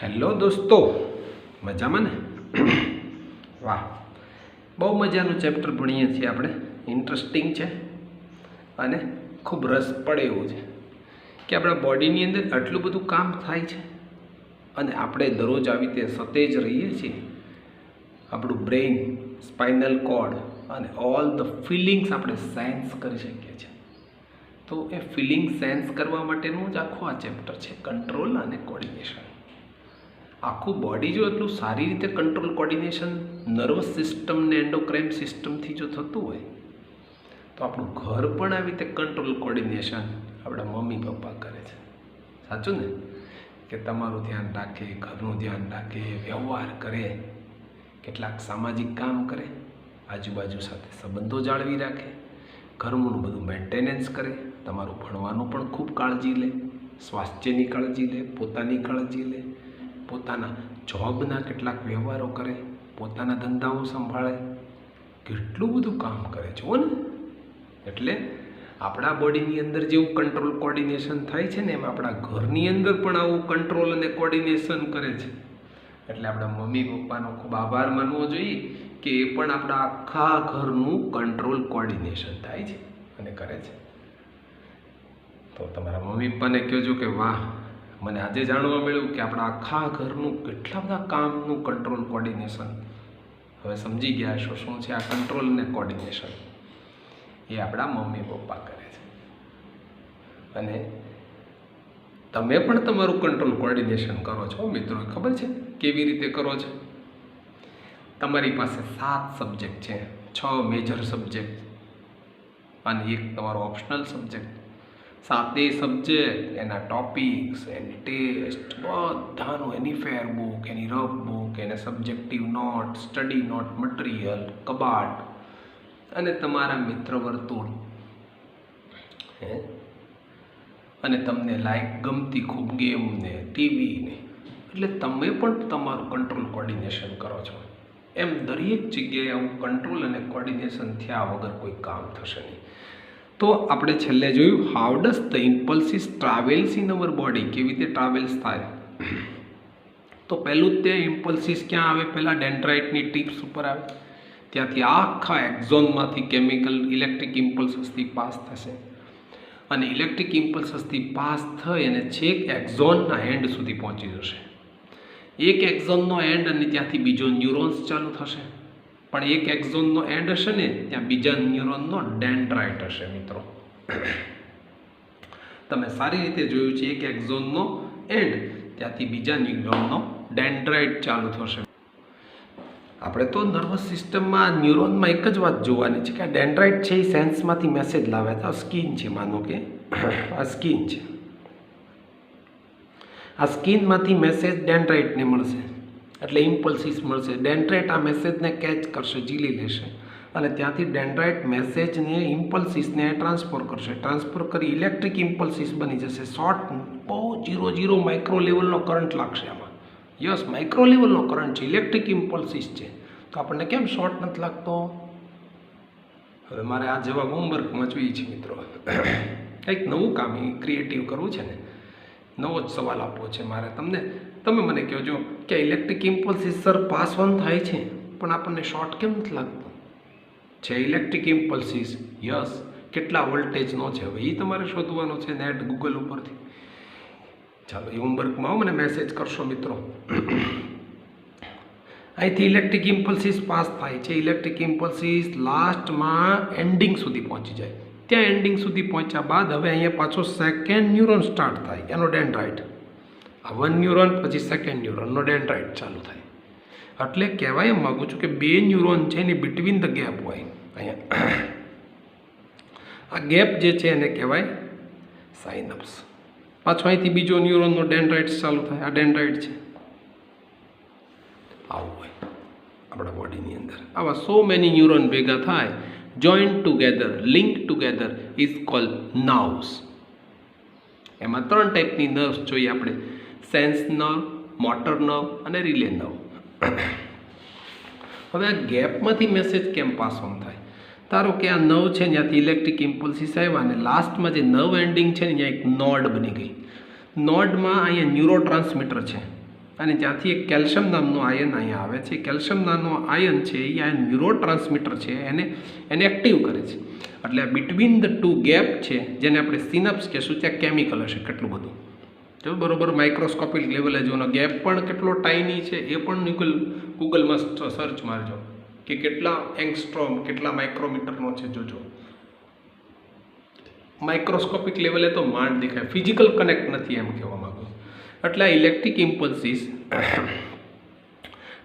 Hello દોસ્તો, મજામાં ને? વાહ, બહુ મજાનું ચેપ્ટર ભણીએ છીએ આપણે. ઇન્ટરેસ્ટિંગ છે અને ખૂબ રસ પડે એવું છે કે આપણા બોડીની અંદર આટલું બધું કામ થાય છે અને આપણે દરરોજ આવી રીતે સતેજ રહીએ છીએ. આપણું બ્રેઇન, સ્પાઇનલ કોર્ડ અને ઓલ ધ ફિલિંગ્સ આપણે સેન્સ કરી શકીએ છીએ. તો એ ફિલિંગ સેન્સ કરવા માટેનું જ આખું આ ચેપ્ટર છે, કંટ્રોલ અને કોર્ડિનેશન. આખું બોડી જો એટલું સારી રીતે કંટ્રોલ કોર્ડિનેશન નર્વસ સિસ્ટમ ને એન્ડોક્રાઇન સિસ્ટમથી જો થતું હોય તો આપણું ઘર પણ આવી રીતે કંટ્રોલ કોર્ડિનેશન આપણા મમ્મી પપ્પા કરે છે. સાચું ને? કે તમારું ધ્યાન રાખે, ઘરનું ધ્યાન રાખે, વ્યવહાર કરે, કેટલાક સામાજિક કામ કરે, આજુબાજુ સાથે સંબંધો જાળવી રાખે, ઘરનું બધું મેન્ટેનન્સ કરે, તમારું ભણવાનું પણ ખૂબ કાળજી લે, સ્વાસ્થ્યની કાળજી લે, પોતાની કાળજી લે, પોતાના જોબના કેટલાક વ્યવહારો કરે, પોતાના ધંધાઓ સંભાળે, કેટલું બધું કામ કરે જુઓ ને. એટલે આપણા બોડીની અંદર જેવું કંટ્રોલ કોર્ડિનેશન થાય છે ને એમ આપણા ઘરની અંદર પણ આવું કંટ્રોલ અને કોર્ડિનેશન કરે છે. એટલે આપણા મમ્મી પપ્પાનો ખૂબ આભાર માનવો જોઈએ કે એ પણ આપણા આખા ઘરનું કંટ્રોલ કોર્ડિનેશન થાય છે અને કરે છે. તો તમારા મમ્મી પપ્પાને કહેજો કે વાહ, મને આજે જાણવા મળ્યું કે આપણા આખા ઘરનું કેટલા બધા કામનું કંટ્રોલ કોર્ડિનેશન હવે સમજી ગયા છો શું છે આ કંટ્રોલ અને કોર્ડિનેશન. એ આપણા મમ્મી પપ્પા કરે છે અને તમે પણ તમારું કંટ્રોલ કોર્ડિનેશન કરો છો મિત્રો. ખબર છે કેવી રીતે કરો છો? તમારી પાસે 7 સબ્જેક્ટ છે, 6 મેજર સબ્જેક્ટ અને એક તમારો ઓપ્શનલ સબ્જેક્ટ. 7 સબ્જેક્ટ, એના ટોપિક્સ, એની ટેસ્ટ, બધાનું એની ફેર બુક, એની રફ બુક, એને subjective note, study note material, કબાટ અને તમારા મિત્ર વર્તુળ અને તમને લાઈક ગમતી ખૂબ ગેમ ને ટીવી ને. એટલે તમે પણ તમારું કંટ્રોલ કોર્ડિનેશન કરો છો. એમ દરેક જગ્યાએ આવું કંટ્રોલ અને કોર્ડિનેશન થયા વગર કોઈ કામ થશે નહીં. તો આપણે છેલ્લે જોયું how does the impulses travels in our body, કેવી રીતે ટ્રાવેલ્સ થાય. તો પહેલું તે ઇમ્પલ્સિસ ક્યાં આવે? પહેલાં ડેન્ડ્રાઇટની ટિપ્સ ઉપર આવે, ત્યાંથી આખા એક્ઝોનમાંથી કેમિકલ ઇલેક્ટ્રિક ઇમ્પલ્સથી પાસ થશે અને ઇલેક્ટ્રિક ઇમ્પલ્સથી પાસ થઈ અને છેક એક્ઝોનના એન્ડ સુધી પહોંચી જશે. એક એક્ઝોનનો એન્ડ અને ત્યાંથી બીજો ન્યુરોન્સ ચાલુ થશે, પણ એક એક્ઝોનનો એન્ડ હશે ને ત્યાં બીજા ન્યુરોનનો ડેન્ડ્રાઇટ હશે. મિત્રો તમે સારી રીતે જોયું છે, એક એક્ઝોનનો એન્ડ ત્યાંથી બીજા ન્યુરોનનો ડેન્ડ્રાઇટ ચાલુ થશે. આપણે તો નર્વસ સિસ્ટમમાં ન્યુરોનમાં એક જ વાત જોવાની છે કે આ ડેન્ડ્રાઇટ છે એ સેન્સમાંથી મેસેજ લાવે. તો આ સ્કિન છે, માનો કે આ સ્કિન છે, આ સ્કિનમાંથી મેસેજ ડેન્ડ્રાઇટને મળશે એટલે ઇમ્પલ્સિસ મળશે. ડેન્ડ્રાઇટ આ મેસેજને કેચ કરશે, ઝીલી લેશે અને ત્યાંથી ડેન્ડ્રાઇટ મેસેજને ઇમ્પલ્સિસને ટ્રાન્સફર કરશે. ટ્રાન્સફર કરી ઇલેક્ટ્રિક ઇમ્પલ્સિસ બની જશે. શોર્ટ બહુ 0 માઇક્રો લેવલનો કરંટ લાગશે આમાં. યસ, માઇક્રો લેવલનો કરંટ છે, ઇલેક્ટ્રિક ઇમ્પલ્સિસ છે. તો આપણને કેમ શોર્ટ નથી લાગતો? હવે મારે આ જવાબ હોમવર્કમાં જોઈએ છે મિત્રો. કંઈક નવું કામ ક્રિએટિવ કરવું છે ને, નવો જ સવાલ આપવો છે મારે તમને. તમે મને કહેજો કે electric impulses sir pass on થાય છે પણ આપણને શોર્ટ કેમ નથી લાગતો? છે ઇલેક્ટ્રિક ઇમ્પલ્સિસ, યસ. કેટલા વોલ્ટેજનો છે હવે એ તમારે શોધવાનો છે નેટ ગૂગલ ઉપરથી. ચાલો એ હોમવર્કમાં આવો, મને મેસેજ કરશો મિત્રો. અહીંથી ઇલેક્ટ્રિક ઇમ્પલ્સિસ પાસ થાય છે. ઇલેક્ટ્રિક ઇમ્પલ્સિસ લાસ્ટમાં એન્ડિંગ સુધી પહોંચી જાય. ત્યાં એન્ડિંગ સુધી પહોંચ્યા બાદ હવે અહીંયા પાછો સેકન્ડ ન્યુરોન સ્ટાર્ટ થાય, એનો ડેન્ડ્રાઇટ. આ 1 ન્યુરોન પછી સેકન્ડ ન્યુરોનનો ડેન્ડ્રાઇટ ચાલુ થાય. એટલે કહેવાય એમ માગું છું કે 2 ન્યુરોન છે એની બિટવીન ધ ગેપ હોય. અહીંયા આ ગેપ જે છે એને કહેવાય સાઇનપ્સ. પાછો અહીંથી બીજો ન્યુરોનનો ડેન્ડ્રાઇટ ચાલુ થાય. આ ડેન્ડ્રાઇટ છે. આવું હોય આપણા બોડીની અંદર. આવા સો મેની ન્યુરોન ભેગા થાય, joint together, link together is called nerves. એમાં 3 ટાઈપની નર્વ્સ જોઈએ આપણે: સેન્સ નર્વ, મોટર નર્વ અને રિલે નર્વ. હવે આ ગેપમાંથી મેસેજ કેમ પાસ ઓન થાય? ધારો કે આ નર્વ છે ત્યાંથી ઇલેક્ટ્રિક ઇમ્પલ્સિસ આવ્યા અને લાસ્ટમાં જે નર્વ એન્ડિંગ છે ને ત્યાં એક નોડ બની ગઈ. નોડમાં અહીંયા ન્યુરો ટ્રાન્સમીટર છે, અને ત્યાંથી એક કેલ્શિયમ નામનું આયન અહીંયા આવે છે. કેલ્શિયમ નામનું આયન છે એ આ ન્યુરો ટ્રાન્સમીટર છે એને એક્ટિવ કરે છે. એટલે બિટવીન ધ ટુ ગેપ છે જેને આપણે સિનપ્સ કહેશું, ત્યાં કેમિકલ હશે કેટલું બધું. જો બરોબર માઇક્રોસ્કોપિક લેવલે જોનો ગેપ પણ કેટલો ટાઇની છે એ પણ ગૂગલમાં સર્ચ મારજો કે કેટલા એંગસ્ટ્રોમ કેટલા માઇક્રોમીટરનો છે જોજો. માઇક્રોસ્કોપિક લેવલે તો માંડ દેખાય, ફિઝિકલ કનેક્ટ નથી એમ કહેવા માંગુ. એટલે આ electric impulses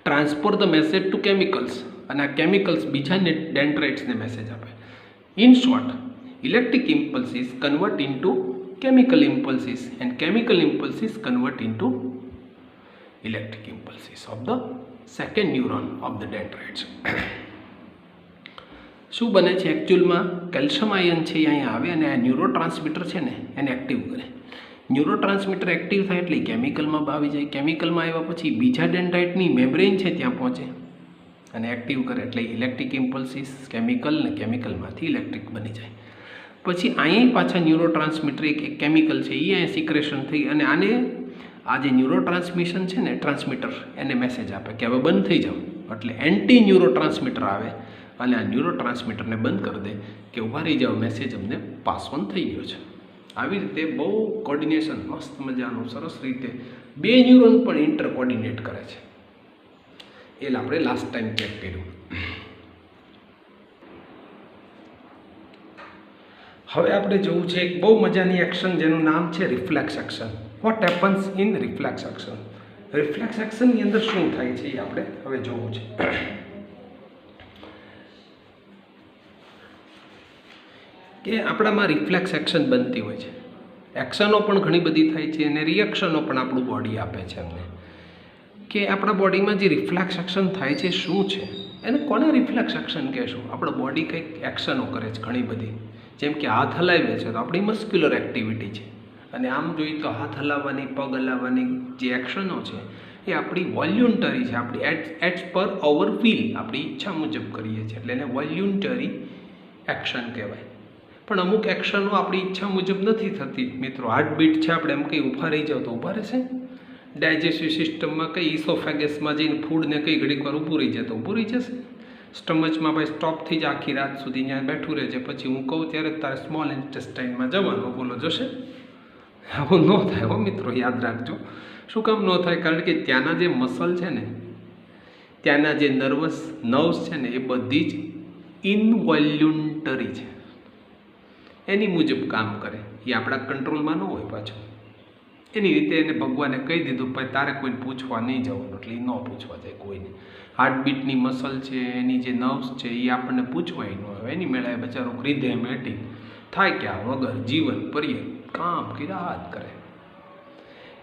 transfer the message to chemicals, અને આ કેમિકલ્સ બીજા ડેન્ડ્રાઇટ્સને મેસેજ આપે. In short, electric impulses convert into chemical impulses and chemical impulses convert into electric impulses of the second neuron of the dendrites. શું બને છે એકચ્યુઅલમાં? Calcium ion છે અહીંયા આવે અને આ ન્યુરો ટ્રાન્સમીટર છે ને એને એક્ટિવ કરે. ન્યુરો ટ્રાન્સમીટર એક્ટિવ થાય એટલે કેમિકલમાં આવી જાય. કેમિકલમાં આવ્યા પછી બીજા ડેન્ડ્રાઇટની મેમ્બ્રેન છે ત્યાં પહોંચે અને એક્ટિવ કરે એટલે ઇલેક્ટ્રિક ઇમ્પલ્સીસ કેમિકલ ને કેમિકલમાંથી ઇલેક્ટ્રિક બની જાય. પછી અહીંયા પાછા ન્યુરો ટ્રાન્સમીટર એક કેમિકલ છે એ અહીંયા સિક્રેશન થઈ અને આને આ જે ન્યુરો ટ્રાન્સમિશન છે ને ટ્રાન્સમીટર એને મેસેજ આપે કે હવે બંધ થઈ જાઓ. એટલે એન્ટી ન્યુરો ટ્રાન્સમીટર આવે અને આ ન્યુરો ટ્રાન્સમીટરને બંધ કરી દે કે ઊભા રહી જાઓ, મેસેજ અમને પાસ ઓન થઈ ગયો છે. આવી રીતે બહુ કોર્ડિનેશન મસ્ત મજાનું સરસ રીતે બે ન્યુરોન પણ ઇન્ટર કોર્ડિનેટ કરે છે. એ આપણે લાસ્ટ ટાઈમ ચેક કર્યું. હવે આપણે જોવું છે એક બહુ મજાની એક્શન જેનું નામ છે reflex action. What happens in reflex action? Reflex એક્શનની અંદર શું થાય છે એ આપણે હવે જોવું છે. કે આપણામાં રિફ્લેક્સ એક્શન બનતી હોય છે. એક્શનો પણ ઘણી બધી થાય છે અને રિએક્શનો પણ આપણું બોડી આપે છે અમને. કે આપણા બોડીમાં જે રિફ્લેક્સ એક્શન થાય છે શું છે એને કોને રિફ્લેક્સ એક્શન કહેશું? આપણો બોડી કંઈક એક્શનો કરે છે ઘણી બધી. જેમ કે હાથ હલાવીએ છે તો આપણી મસ્ક્યુલર એક્ટિવિટી છે, અને આમ જોઈએ તો હાથ હલાવવાની પગ હલાવવાની જે એક્શનો છે એ આપણી વોલ્યુન્ટરી છે. આપણી એટ્સ પર અવર વિલ આપણી ઈચ્છા મુજબ કરીએ છીએ એટલે એને વોલ્યુન્ટરી એક્શન કહેવાય. પણ અમુક એક્શનો આપણી ઈચ્છા મુજબ નથી થતી મિત્રો. હાર્ટબીટ છે, આપણે એમ કંઈ ઊભા રહી જાવ તો ઊભા રહેશે. ડાયજેસ્ટિવ સિસ્ટમમાં કંઈ ઇસોફેગસમાં જઈને ફૂડને કંઈ ઘડીક વાર ઊભું રહી જાય તો ઊભું રહી જશે. સ્ટમચમાં ભાઈ સ્ટોપ થઈ જાય, આખી રાત સુધી ત્યાં બેઠું રહે છે. પછી હું કહું ત્યારે તારે સ્મોલ ઇન્ટેસ્ટાઇનમાં જવાનું, બોલો જશે? આવું ન થાય હો મિત્રો, યાદ રાખજો. શું કામ ન થાય? કારણ કે ત્યાંના જે મસલ છે ને, ત્યાંના જે નર્વ્સ છે ને એ બધી જ ઇનવોલ્યુન્ટરી છે, એની મુજબ કામ કરે. એ આપણા કંટ્રોલમાં ન હોય પાછું. એની રીતે એને ભગવાને કહી દીધું ભાઈ તારે કોઈને પૂછવા નહીં જવાનું, એટલે એ ન પૂછવા જાય કોઈને. હાર્ટબીટની મસલ છે, એની જે નર્વ્સ છે એ આપણને પૂછવાય ન આવે. એની મેળા એ બચારો રિધેમેટિક થાય ક્યાં વગર જીવન પર્યે કામ કર્યા જ કરે.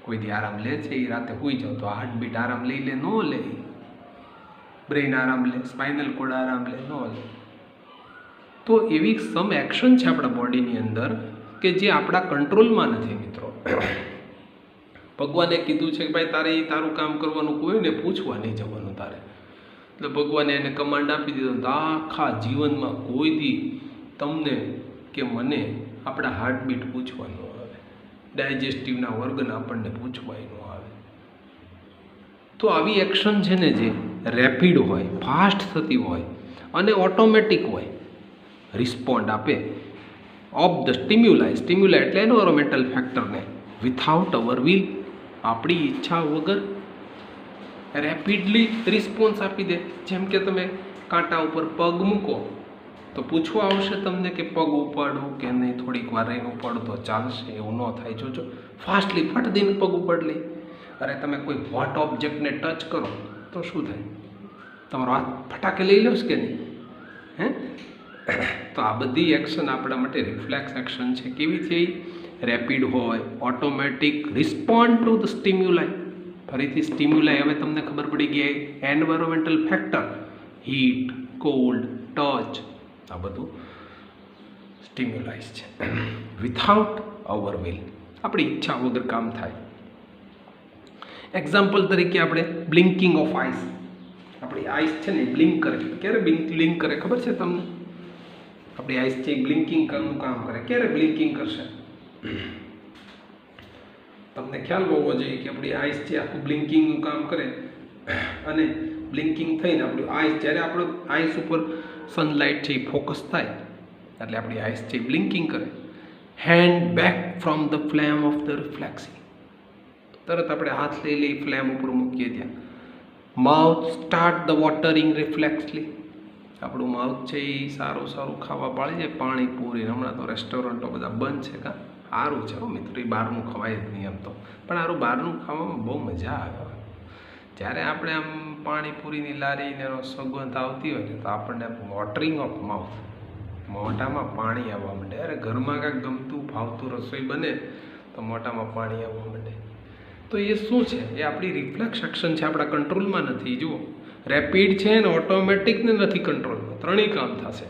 કોઈ દી આરામ લે છે એ રાતે સૂઈ જાવ તો હાર્ટબીટ આરામ લઈ લે? ન લે. બ્રેઇન આરામ લે, સ્પાઇનલ કોડ આરામ લે? ન લે. તો એવી સમ એક્શન છે આપણા બોડીની અંદર કે જે આપણા કંટ્રોલમાં નથી મિત્રો. ભગવાને કીધું છે કે ભાઈ તારે તારું કામ કરવાનું, કોઈને પૂછવા નહીં જવાનું તારે. એટલે ભગવાને એને કમાન્ડ આપી દીધો. તો આખા જીવનમાં કોઈ દી તમને કે મને આપણા હાર્ટબીટ પૂછવાનું આવે, ડાયજેસ્ટિવના વર્ગન આપણને પૂછવાય ન આવે. તો આવી એક્શન છે ને જે રેપિડ હોય, ફાસ્ટ થતી હોય અને ઓટોમેટિક હોય, રિસ્પોન્ડ આપે ઓફ ધ સ્ટિમ્યુલાય એટલે એન્વાયરોમેન્ટલ ફેક્ટરને વિથઆઉટ અવર વિલ, આપણી ઈચ્છા વગર રેપિડલી રિસ્પોન્સ આપી દે. જેમ કે તમે કાંટા ઉપર પગ મૂકો તો પૂછવા આવશે તમને કે પગ ઉપાડું કે નહીં, થોડીક વાર રહીને ઉપાડું તો ચાલશે. એવું ન થાય. જોજો ફાસ્ટલી ફટ દઈને પગ ઉપાડ લે. અરે તમે કોઈ હોટ ઓબ્જેક્ટને ટચ કરો તો શું થાય? તમારો હાથ ફટાકે લઈ લો કે નહીં? હે? તો આ બધી એક્શન આપણા માટે રિફ્લેક્સ એક્શન છે. કેવી છે? રેપિડ હોય, ઓટોમેટિક, રિસ્પોન્ડ ટુ ધ સ્ટિમ્યુલાય. ફરીથી સ્ટિમ્યુલાય હવે તમને ખબર પડી ગઈ, એન્વાયરોમેન્ટલ ફેક્ટર, હીટ, કોલ્ડ, ટચ, આ બધું સ્ટિમ્યુલાઇઝ છે. વિથઆઉટ અવર વિલ, આપણી ઈચ્છા વગર કામ થાય. એક્ઝામ્પલ તરીકે આપણે બ્લિંકિંગ ઓફ આઈસ. આપણી આઈસ છે ને બ્લિંક કરે. ક્યારે બ્લિંક કરે ખબર છે તમને? આપણી આઈસ છે બ્લિંકિંગ કરવાનું કામ કરે. ક્યારે બ્લિંકિંગ કરશે? તમને ખ્યાલ હોવો જોઈએ કે આપણી આઈસ છે આખું બ્લિંકિંગનું કામ કરે અને બ્લિંકિંગ થઈને આપણું આઈસ જ્યારે આપણું આઈસ ઉપર સનલાઇટ છે એ ફોકસ થાય એટલે આપણી આઈસ છે બ્લિંકિંગ કરે. Hand back from the flame of the reflex, તરત આપણે હાથ લઈ ફ્લેમ ઉપર મૂકીએ ત્યાં. Mouth start the watering reflexly, આપણું માઉથ છે એ સારું ખાવા પાડી જાય. પાણીપુરી હમણાં તો રેસ્ટોરન્ટો બધા બંધ છે, કાં સારું છે મિત્રો, એ બહારનું ખવાય જ નહીં એમ તો, પણ સારું બહારનું ખાવામાં બહુ મજા આવે. જ્યારે આપણે આમ પાણીપુરીની લારીને એનો સુગંધ આવતી હોય ને તો આપણને વોટરિંગ ઓફ માઉથ, મોઢામાં પાણી આવવા માંડે. અરે ઘરમાં કાંઈક ગમતું ભાવતું રસોઈ બને તો મોઢામાં પાણી આવવા માંડે. તો એ શું છે? એ આપણી રિફ્લેક્સ એક્શન છે, આપણા કંટ્રોલમાં નથી. જુઓ, રેપિડ છે ને ઓટોમેટિક ને નથી કંટ્રોલમાં, ત્રણેય કામ થશે.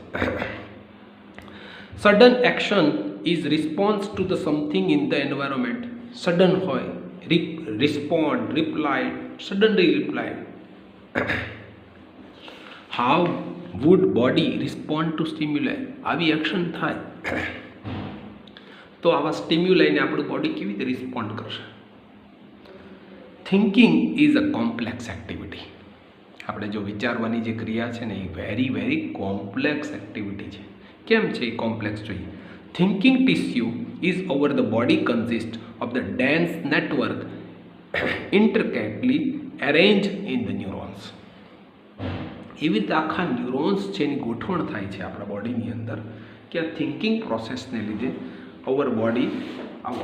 Sudden action is response to the something in the environment. Sudden હોય, respond, reply, suddenly reply. How would body respond to stimuli? આવી એક્શન થાય તો આવા સ્ટિમ્યુલાઈને આપણું બોડી કેવી રીતે રિસ્પોન્ડ કરશે? Thinking is a complex activity. આપણે જો વિચારવાની જે ક્રિયા છે ને એ વેરી કોમ્પ્લેક્સ એક્ટિવિટી છે. કેમ છે એ કોમ્પ્લેક્સ? જોઈએ. Thinking tissue is over the body consist of the dense network intricately arrange in the neurons. એવી રીતે આખા ન્યુરોન્સ છે એની ગોઠવણ થાય છે આપણા બોડીની અંદર કે આ થિંકિંગ પ્રોસેસને લીધે ઓવર બોડી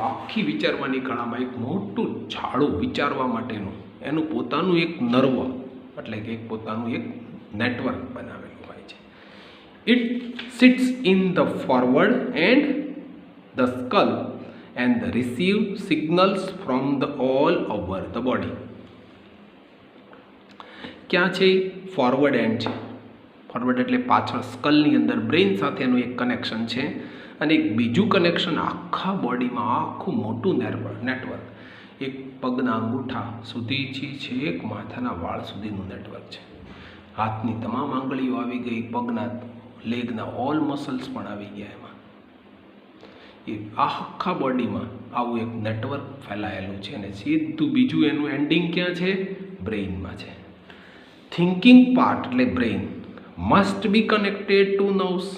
આખી વિચારવાની કળામાં એક મોટું ઝાડું વિચારવા માટેનું એનું પોતાનું એક નર્વ એટલે કે એક પોતાનું એક નેટવર્ક બનાવેલું હોય છે. It sits in the forward and the skull and the receive signals from the all over the body. ક્યાં છે? ફોરવર્ડ એન્ડ છે. ફોરવર્ડ એટલે પાછળ સ્કલની અંદર બ્રેઇન સાથેનું એક કનેક્શન છે અને એક બીજું કનેક્શન આખા બોડીમાં આખું મોટું નેટવર્ક, એક પગના અંગૂઠા સુધી છે એક માથાના વાળ સુધીનું નેટવર્ક છે. હાથની તમામ આંગળીઓ આવી ગઈ, પગના લેગના ઓલ મસલ્સ પણ આવી ગયા. એમાં એ આખા બોડીમાં આવું એક નેટવર્ક ફેલાયેલું છે અને સીધું બીજું એનું એન્ડિંગ ક્યાં છે? બ્રેઇનમાં છે. થિંકિંગ પાર્ટ એટલે brain must be connected two nerves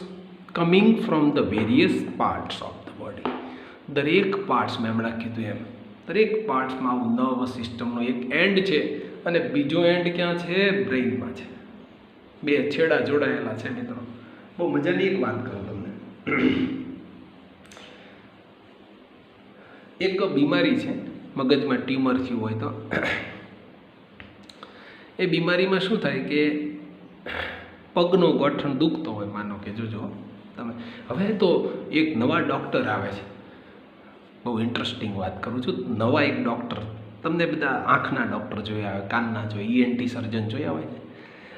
coming from the various parts of the body. દરેક પાર્ટ્સ, મેં હમણાં કીધું એમ, દરેક પાર્ટ્સમાં આવું નર્વ સિસ્ટમનો એક એન્ડ છે અને બીજો એન્ડ ક્યાં છે? બ્રેઇનમાં છે. બે છેડા જોડાયેલા છે મિત્રો. બહુ મજાની એક વાત કરું તમને. એક બીમારી છે, મગજમાં ટ્યુમર થયું હોય તો એ બીમારીમાં શું થાય કે પગનો ગોઠણ દુખતો હોય, માનો કે જોજો તમે. હવે તો એક નવા ડૉક્ટર આવે છે, બહુ ઇન્ટરેસ્ટિંગ વાત કરું છું. નવા એક ડૉક્ટર, તમને બધા આંખના ડૉક્ટર જોયા હોય, કાનના જોયા, ENT સર્જન જોયા હોય ને,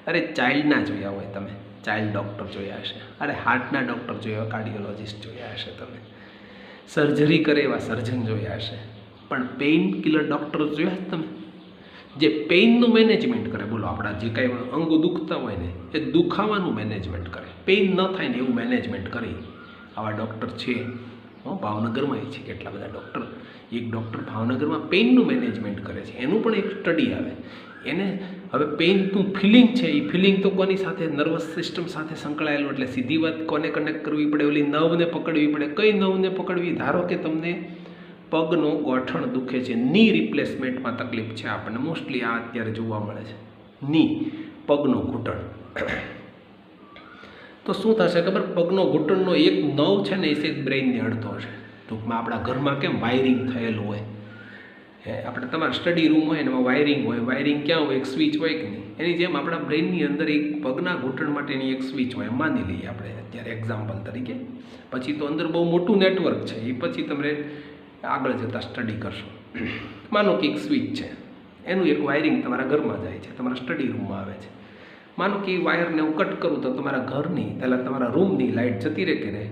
અરે ચાઇલ્ડના જોયા હોય તમે, ચાઇલ્ડ ડૉક્ટર જોયા હશે, અરે હાર્ટના ડૉક્ટર જોયા હોય, કાર્ડિયોલોજિસ્ટ જોયા હશે તમે, સર્જરી કરે એવા સર્જન જોયા હશે, પણ પેઇન કિલર ડૉક્ટર જોયા તમે, જે પેઇનનું મેનેજમેન્ટ કરે. બોલો, આપણા જે કાંઈ અંગો દુખતા હોય ને એ દુખાવાનું મેનેજમેન્ટ કરે, પેઇન ન થાય ને એવું મેનેજમેન્ટ કરે. આવા ડૉક્ટર છે ભાવનગરમાં છે કેટલા બધા ડૉક્ટર. એક ડૉક્ટર ભાવનગરમાં પેઇનનું મેનેજમેન્ટ કરે છે, એનું પણ એક સ્ટડી આવે. એને હવે પેઇનનું ફિલિંગ છે, એ ફિલિંગ તો કોની સાથે? નર્વસ સિસ્ટમ સાથે સંકળાયેલું. એટલે સીધી વાત કોને કનેક્ટ કરવી પડે? ઓલી નર્વને પકડવી પડે. કઈ નર્વને પકડવી? ધારો કે તમને પગનો ગોઠણ દુખે છે, ની રિપ્લેસમેન્ટમાં તકલીફ છે આપણને, મોસ્ટલી આ અત્યારે જોવા મળે છે. ની પગનો ઘૂંટણ, તો શું થશે ખબર? પગનો ઘૂંટણનો એક નર્વ છે ને એ સીધ બ્રેઇનને અડતો હશે. ટૂંકમાં આપણા ઘરમાં કેમ વાયરિંગ થયેલું હોય, આપણે તમારા સ્ટડી રૂમ હોય ને એમાં વાયરિંગ હોય. વાયરિંગ ક્યાં હોય? એક સ્વિચ હોય કે નહીં? એની જેમ આપણા બ્રેઇનની અંદર એક પગના ઘૂંટણ માટેની એક સ્વિચ હોય, માની લઈએ આપણે અત્યારે એક્ઝામ્પલ તરીકે. પછી તો અંદર બહુ મોટું નેટવર્ક છે, એ પછી તમે આગળ જતાં સ્ટડી કરશો. માનો કે એક સ્વિચ છે, એનું એક વાયરિંગ તમારા ઘરમાં જાય છે, તમારા સ્ટડી રૂમમાં આવે છે. માનો કે એ વાયરને હું કટ કરું તો તમારા ઘરની, પહેલાં તમારા રૂમની લાઇટ જતી રહે કે રહે?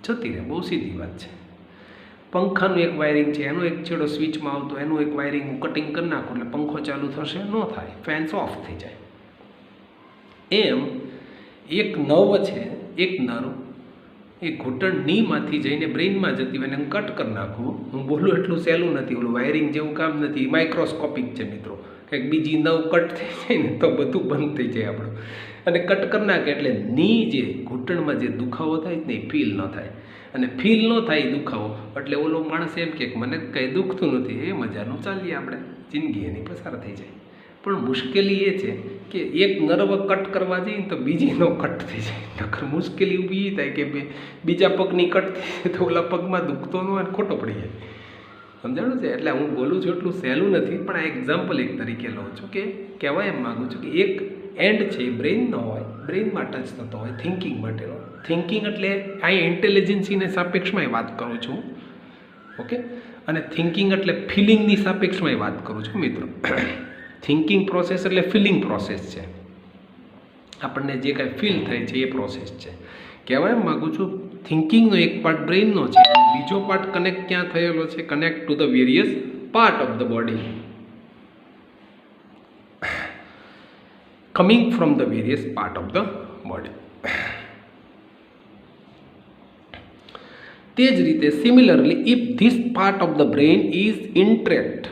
જતી રહે. બહુ સીધી વાત છે. પંખાનું એક વાયરિંગ છે, એનો એક છેડો સ્વિચમાં આવતો, એનું એક વાયરિંગ હું કટિંગ કરી નાખું એટલે પંખો ચાલુ થશે? ન થાય, ફેન્સ ઓફ થઈ જાય. એમ એક નર્વ છે, એક નર્વ એ ઘૂંટણ નીમાંથી જઈને બ્રેઇનમાં જતી હોય એને કટ કરી નાખવું. હું બોલું એટલું સહેલું નથી, ઓલું વાયરિંગ જેવું કામ નથી, માઇક્રોસ્કોપિક છે મિત્રો. કંઈક બીજી નવ કટ થઈ જાય ને તો બધું બંધ થઈ જાય આપણું. અને કટ કરી નાખે એટલે ની જે ઘૂંટણમાં જે દુખાવો થાય ને એ ફીલ ન થાય. અને ફીલ ન થાય દુખાવો એટલે ઓલો માણસ એમ કે મને કંઈ દુખતું નથી, એ મજાનું ચાલીએ આપણે, જિંદગી એની પસાર થઈ જાય. પણ મુશ્કેલી એ છે કે એક નર્વ કટ કરવા જઈએ તો બીજી નો કટ થઈ જાય. નકર મુશ્કેલી ઊભી એ થાય કે બીજા પગની કટ થઈ જાય તો ઓલા પગમાં દુખતો ન હોય, ખોટો પડી જાય. સમજાણું છે? એટલે હું બોલું છું એટલું સહેલું નથી, પણ આ એક્ઝામ્પલ એક તરીકે લઉં છું કે કહેવા એમ માગું છું કે એક એન્ડ છે એ બ્રેઇનનો હોય, બ્રેઇનમાં ટચ થતો હોય થિંકિંગ માટેનો. થિંકિંગ એટલે અહીં ઇન્ટેલિજન્સીને સાપેક્ષમાં વાત કરું છું, ઓકે? અને થિંકિંગ એટલે ફિલિંગની સાપેક્ષમાં વાત કરું છું મિત્રો. થિંકિંગ પ્રોસેસ એટલે ફિલિંગ પ્રોસેસ છે, આપણને જે કાંઈ ફીલ થાય છે એ પ્રોસેસ છે. કહેવા એમ માગું છું થિંકિંગનો એક પાર્ટ બ્રેઇનનો છે, બીજો પાર્ટ કનેક્ટ ક્યાં થયેલો છે? Connect to the various part of the body, coming from the various part of the body. તે જ રીતે similarly if this part of the brain is interact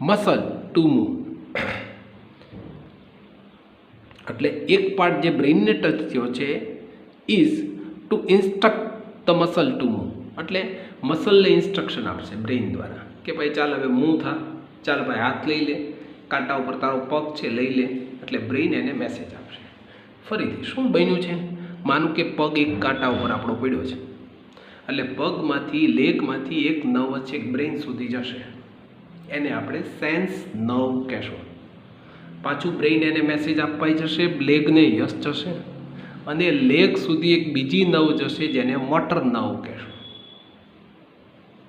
muscle to move, એટલે એક પાર્ટ જે બ્રેઇનને ટચ થયો છે is to instruct the muscle to move, એટલે મસલને ઇન્સ્ટ્રક્શન આપશે બ્રેઇન દ્વારા કે ભાઈ ચાલ હવે મૂવ થા, ચાલ ભાઈ હાથ લઈ લે, કાંટા ઉપર તારો પગ છે લઈ લે, એટલે બ્રેઇન એને મેસેજ આપશે. ફરીથી શું બન્યું છે? માનું કે પગ એક કાંટા ઉપર આપણો પડ્યો છે, એટલે પગમાંથી લેગમાંથી એક નર્વ છે બ્રેઇન સુધી જશે, એને આપણે સેન્સ નર્વ કહેશું. પાછું બ્રેઇન એને મેસેજ આપવા જશે, લેગને યસ જશે, અને લેગ સુધી એક બીજી નર્વ જશે જેને મોટર નર્વ કહેશું.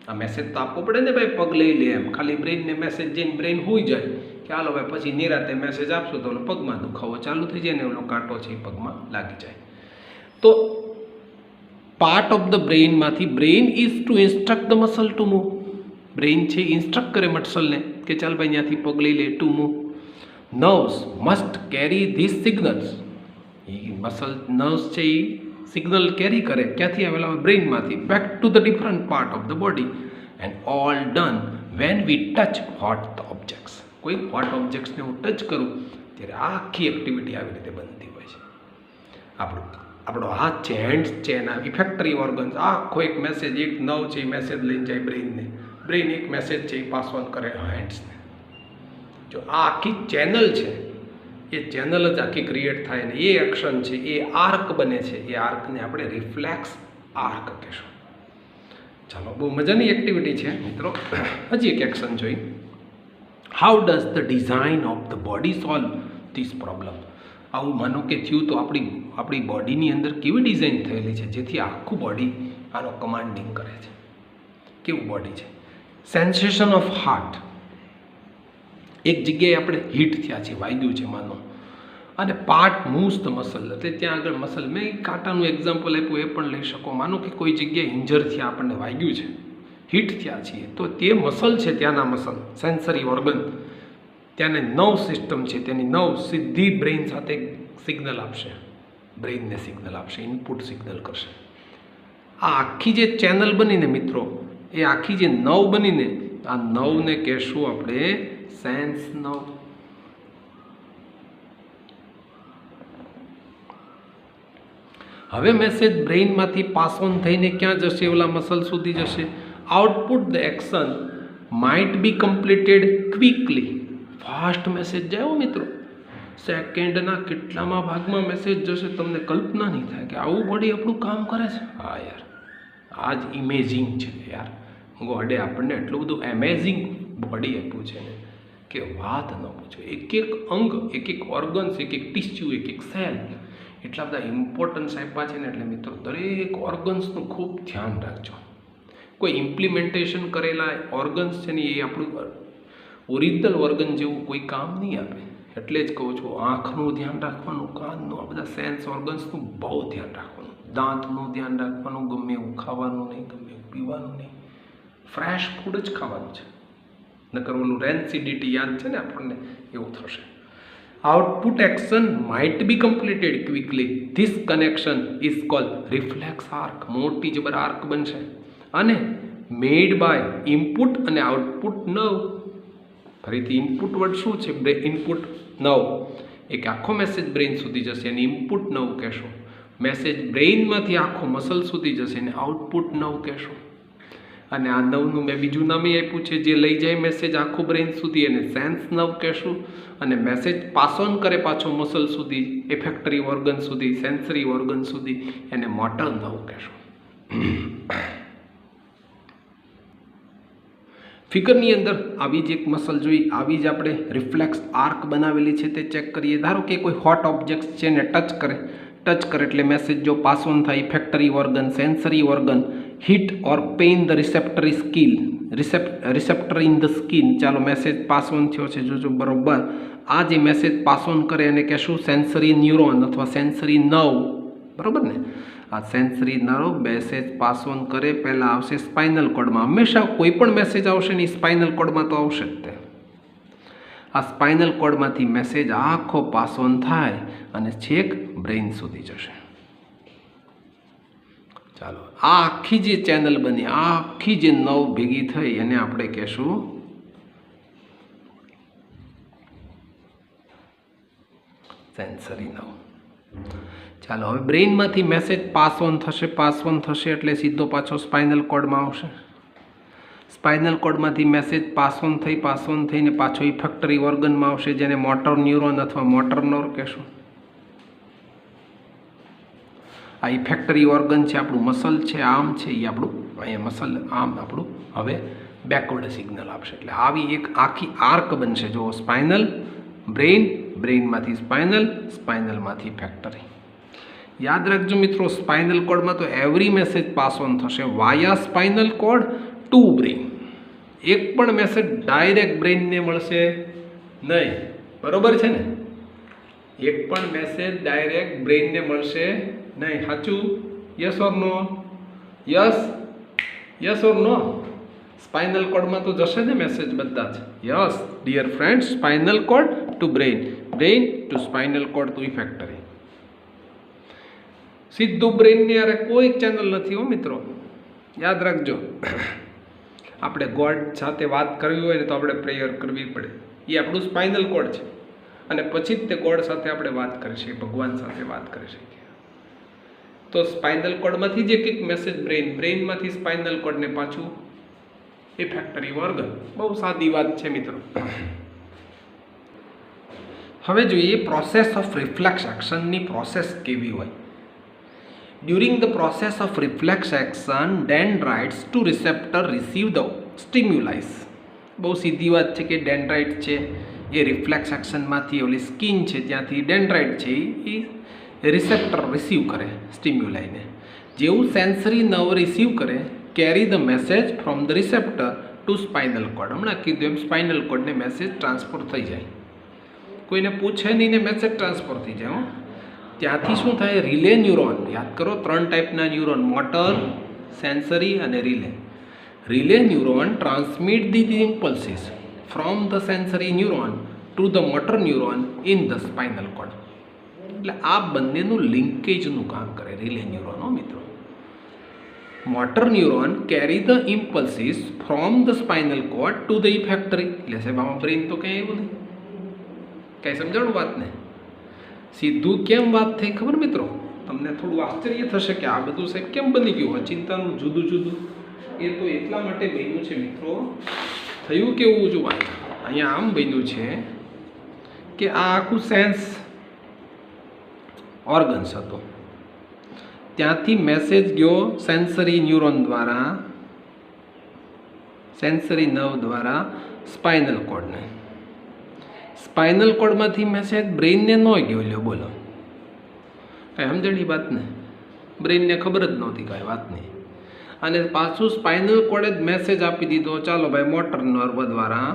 આ મેસેજ તો આપવો પડે ને ભાઈ, પગ લઈ લે એમ ખાલી બ્રેઇનને મેસેજ જઈને બ્રેઇન હોઈ જાય કે હાલો ભાઈ પછી નિરાતે મેસેજ આપશો તો ઓલો પગમાં દુખાવો ચાલુ થઈ જાય ને ઓલો કાંટો છે એ પગમાં લાગી જાય. તો પાર્ટ ઓફ ધ બ્રેઇનમાંથી brain is to instruct the muscle to move, brain છે ઇન્સ્ટ્રક્ટ કરે મસલને કે ચાલ ભાઈ ત્યાંથી પગ લઈ લે to move. Nerves must carry this signals, એ મસલ નર્વ્સ છે એ સિગ્નલ કેરી કરે ક્યાંથી આવેલા હોય? બ્રેઇનમાંથી, back to the different part of the body, and all done when we touch hot the objects. કોઈ હોટ ઓબ્જેક્ટ્સને હું ટચ કરું ત્યારે આખી એક્ટિવિટી આવી રીતે બનતી હોય છે. આપણો હાથ છે, હેન્ડ્સ છે, એના ઇફેક્ટરી ઓર્ગન્સ, આખો એક મેસેજ, એક નર્વ છે એ મેસેજ લઈને જાય બ્રેઇનને, બ્રેઇન એક મેસેજ છે એ પાસ ઓન કરે હેન્ડ્સને. જો આ આખી ચેનલ છે એ ચેનલ જ આખી ક્રિએટ થાય ને એ એક્શન છે એ આર્ક બને છે, એ આર્કને આપણે રિફ્લેક્સ આર્ક કહેશું. ચાલો, બહુ મજાની એક્ટિવિટી છે મિત્રો. હજી એક એક્શન જોઈ. How does the design of the body solve this problem? આવું માનો કે થયું તો આપણી બોડીની અંદર કેવી ડિઝાઇન થયેલી છે જેથી આખું બોડી આનો કમાન્ડિંગ કરે છે? કેવું બોડી છે? સેન્સેશન ઓફ હાર્ટ, એક જગ્યાએ આપણે હિટ થયા છે, વાગ્યું છે માનો, અને પાર્ટ મૂવ્સ ધ મસલ, એટલે ત્યાં આગળ મસલ, મેં કાંટાનું એક્ઝામ્પલ આપ્યું એ પણ લઈ શકો. માનો કે કોઈ જગ્યાએ ઇન્જર થયા, આપણને વાગ્યું છે, હિટ થયા છીએ, તો તે મસલ છે ત્યાંના મસલ, સેન્સરી ઓર્ગન, ત્યાંને નર્વ સિસ્ટમ છે, તેની નર્વ સીધી બ્રેઇન સાથે સિગ્નલ આપશે, બ્રેઇનને સિગ્નલ આપશે, ઇનપુટ સિગ્નલ કરશે. આ આખી જે ચેનલ બનીને મિત્રો, એ આખી જે નર્વ બનીને, આ નર્વને કહેશું આપણે સેન્સ નર્વ. હવે મેસેજ બ્રેઇનમાંથી પાસ ઓન થઈને ક્યાં જશે? ઓલા મસલ સુધી જશે. Output the action might be completed quickly, fast message જાય મિત્રો, સેકન્ડના કેટલામાં ભાગમાં મેસેજ જશે, તમને કલ્પના નહીં થાય કે આવું બોડી આપણું કામ કરે છે. હા યાર, આ જ ઇમેજિંગ છે યાર. ગોડે આપણને એટલું બધું એમેઝિંગ બોડી આપ્યું છે ને કે વાત ન પૂછો. એક એક અંગ, એક એક ઓર્ગન્સ, એક એક ટિશ્યુ, એક એક સેલ, એટલા બધા ઇમ્પોર્ટન્સ આપ્યા છે ને, એટલે મિત્રો દરેક ઓર્ગન્સનું ખૂબ ધ્યાન રાખજો. કોઈ ઇમ્પ્લિમેન્ટેશન કરેલા ઓર્ગન્સ છે ને એ આપણું ઓરિજિનલ ઓર્ગન જેવું કોઈ કામ નહીં આપે. એટલે જ કહું છું, આંખનું ધ્યાન રાખવાનું, કાનનું, આ બધા સેન્સ ઓર્ગન્સનું બહુ ધ્યાન રાખવાનું, દાંતનું ધ્યાન રાખવાનું, ગમે એવું ખાવાનું નહીં, ગમે એવું પીવાનું નહીં, ફ્રેશ ફૂડ જ ખાવાનું છે. નકર ઓલું રેન્સિડિટી યાદ છે ને આપણને, એવું થશે. Output action might be completed quickly. This connection is called reflex arc. મોટી જબર આર્ક બનશે અને મેડ બાય ઇનપુટ અને આઉટપુટ નવ. ફરીથી ઇનપુટ વર્ડ શું છે? ઇનપુટ નવ. એક આખો મેસેજ બ્રેઇન સુધી જશે અને ઇનપુટ નવ કહેશો. મેસેજ બ્રેઇનમાંથી આખો મસલ સુધી જશે અને આઉટપુટ નવ કહેશો. અને આ નવનું મેં બીજું નામ આપ્યું છે જે લઈ જાય મેસેજ આખું બ્રેઇન સુધી, એને સેન્સ નવ કહેશું. અને મેસેજ પાસ ઓન કરે પાછો મસલ સુધી, ઇફેક્ટરી ઓર્ગન સુધી, સેન્સરી ઓર્ગન સુધી, એને મોટર નવ કહેશું. ફિગરની અંદર આવી જ એક મસલ જોઈ, આવી જ આપણે રિફ્લેક્સ આર્ક બનાવેલી છે તે ચેક કરીએ. ધારો કે કોઈ હોટ ઓબ્જેક્ટ છે ને ટચ કરે એટલે મેસેજ જો પાસ ઓન થાય, effector organ, sensory organ, heat or pain the receptor skin, receptor in the skin. ચાલો મેસેજ પાસ ઓન થયો છે, જોજો બરોબર. આ જે મેસેજ પાસ ઓન કરે એને કહેશું સેન્સરી ન્યુરોન અથવા સેન્સરી નર્વ, બરોબર ને? આ sensory nerve message pass on કરે પહેલાં આવશે સ્પાઇનલ કોર્ડમાં. હંમેશા કોઈ પણ મેસેજ આવશે ને સ્પાઇનલ કોર્ડમાં તો આવશે જ તે. આ સ્પાઇનલ કોર્ડમાંથી મેસેજ આખો પાસ ઓન થાય અને છેક બ્રેઇન સુધી જશે. ચાલો આ આખી જે ચેનલ બની, આ આખી જે નવ ભેગી થઈ એને આપણે કહેશું સેન્સરી નવ. ચાલો હવે બ્રેઇનમાંથી મેસેજ પાસ ઓન થશે એટલે સીધો પાછો સ્પાઇનલ કોર્ડમાં આવશે. સ્પાઇનલ કોર્ડમાંથી મેસેજ પાસ ઓન થઈને પાછો ઇફેક્ટરી ઓર્ગનમાં આવશે જેને મોટર ન્યુરોન અથવા મોટર નર્વ કહેશું. આ ઇફેક્ટરી ઓર્ગન છે, આપણું મસલ છે, આમ છે, એ આપણું અહીંયા મસલ આમ આપણું હવે બેકવર્ડ સિગ્નલ આપશે. એટલે આવી એક આખી આર્ક બનશે. જો સ્પાઇનલ, બ્રેઇન, બ્રેઇનમાંથી સ્પાઇનલ, સ્પાઇનલમાંથી ઇફેક્ટરી. યાદ રાખજો મિત્રો, સ્પાઇનલ કોર્ડમાં તો એવરી મેસેજ પાસ ઓન થશે વાયા સ્પાઇનલ કોર્ડ ટુ બ્રેઇન. એક પણ મેસેજ ડાયરેક્ટ બ્રેઇનને મળશે નહીં, બરોબર છે ને? એક પણ મેસેજ ડાયરેક્ટ બ્રેઇનને મળશે નહીં. સાચું? Yes or no? Yes or no? Spinal કોર્ડમાં તો જશે ને મેસેજ બધા જ. Yes dear friends, spinal cord to brain, brain to spinal cord to effector. સીધું બ્રેઇનની યારે કોઈ ચેનલ નથી હો મિત્રો, યાદ રાખજો. આપણે ગોડ સાથે વાત કરવી હોય ને તો આપણે પ્રેયર કરવી પડે. એ આપણું સ્પાઇનલ કોર્ડ છે અને પછી જ તે ગોડ સાથે આપણે વાત કરી શકીએ, ભગવાન સાથે વાત કરી શકીએ. તો સ્પાઇનલ કોર્ડમાંથી જ એક મેસેજ બ્રેઇનમાંથી સ્પાઇનલ કોર્ડને પાછું ઇફેક્ટરી ઓર્ગન. બહુ સાદી વાત છે મિત્રો. હવે જોઈએ પ્રોસેસ ઓફ રિફ્લેક્સ એક્શનની પ્રોસેસ કેવી હોય. During the process of reflex action, dendrites to receptor receive the stimuli. બહુ સીધી વાત છે કે ડેન્ડ્રાઇટ છે એ રિફ્લેક્સ એક્શનમાંથી ઓલી સ્કિન છે ત્યાંથી ડેન્ડ્રાઇટ છે એ રિસેપ્ટર રિસીવ કરે સ્ટિમ્યુલાઈને. જેવું સેન્સરી નર્વ રિસીવ કરે, carry the message from the receptor to spinal cord. હમણાં કીધું એમ સ્પાઇનલ કોર્ડને મેસેજ ટ્રાન્સફર થઈ જાય. કોઈને પૂછે નહીં ને મેસેજ ટ્રાન્સફર થઈ જાય. ત્યાંથી શું થાય? Relay neuron. યાદ કરો, 3 ટાઈપના ન્યુરોન, મોટર, સેન્સરી અને relay. Relay neuron transmit the impulses from the sensory neuron to the motor neuron in the spinal cord. એટલે આ બંનેનું લિંકેજનું કામ કરે રિલે ન્યુરોન મિત્રો. Motor neuron carry the impulses from the spinal cord to the effector. એટલે સાહેબ આમાં બ્રેઇન તો કંઈ એવું નહીં, કંઈ સમજાણું વાતને? સીધું કેમ વાત થઈ ખબર મિત્રો? તમને થોડું આશ્ચર્ય થશે કે આ બધું સાહેબ કેમ બની ગયું, ચિંતાનું જુદું જુદું. એ તો એટલા માટે બન્યું છે મિત્રો. થયું કેવું જોવા, અહીંયા આમ બન્યું છે કે આ આખું સેન્સ ઓર્ગન્સ હતો, ત્યાંથી મેસેજ ગયો સેન્સરી ન્યુરોન દ્વારા, સેન્સરી નર્વ દ્વારા સ્પાઇનલ કોર્ડને. સ્પાઇનલ કોર્ડમાંથી મેસેજ બ્રેઇનને ન ગયો. લ્યો બોલો, કાંઈ સમજણી વાત ને? બ્રેઇનને ખબર જ નહોતી કાંઈ વાતની. અને પાછું સ્પાઇનલ કોર્ડે જ મેસેજ આપી દીધો, ચાલો ભાઈ મોટર નર્વ દ્વારા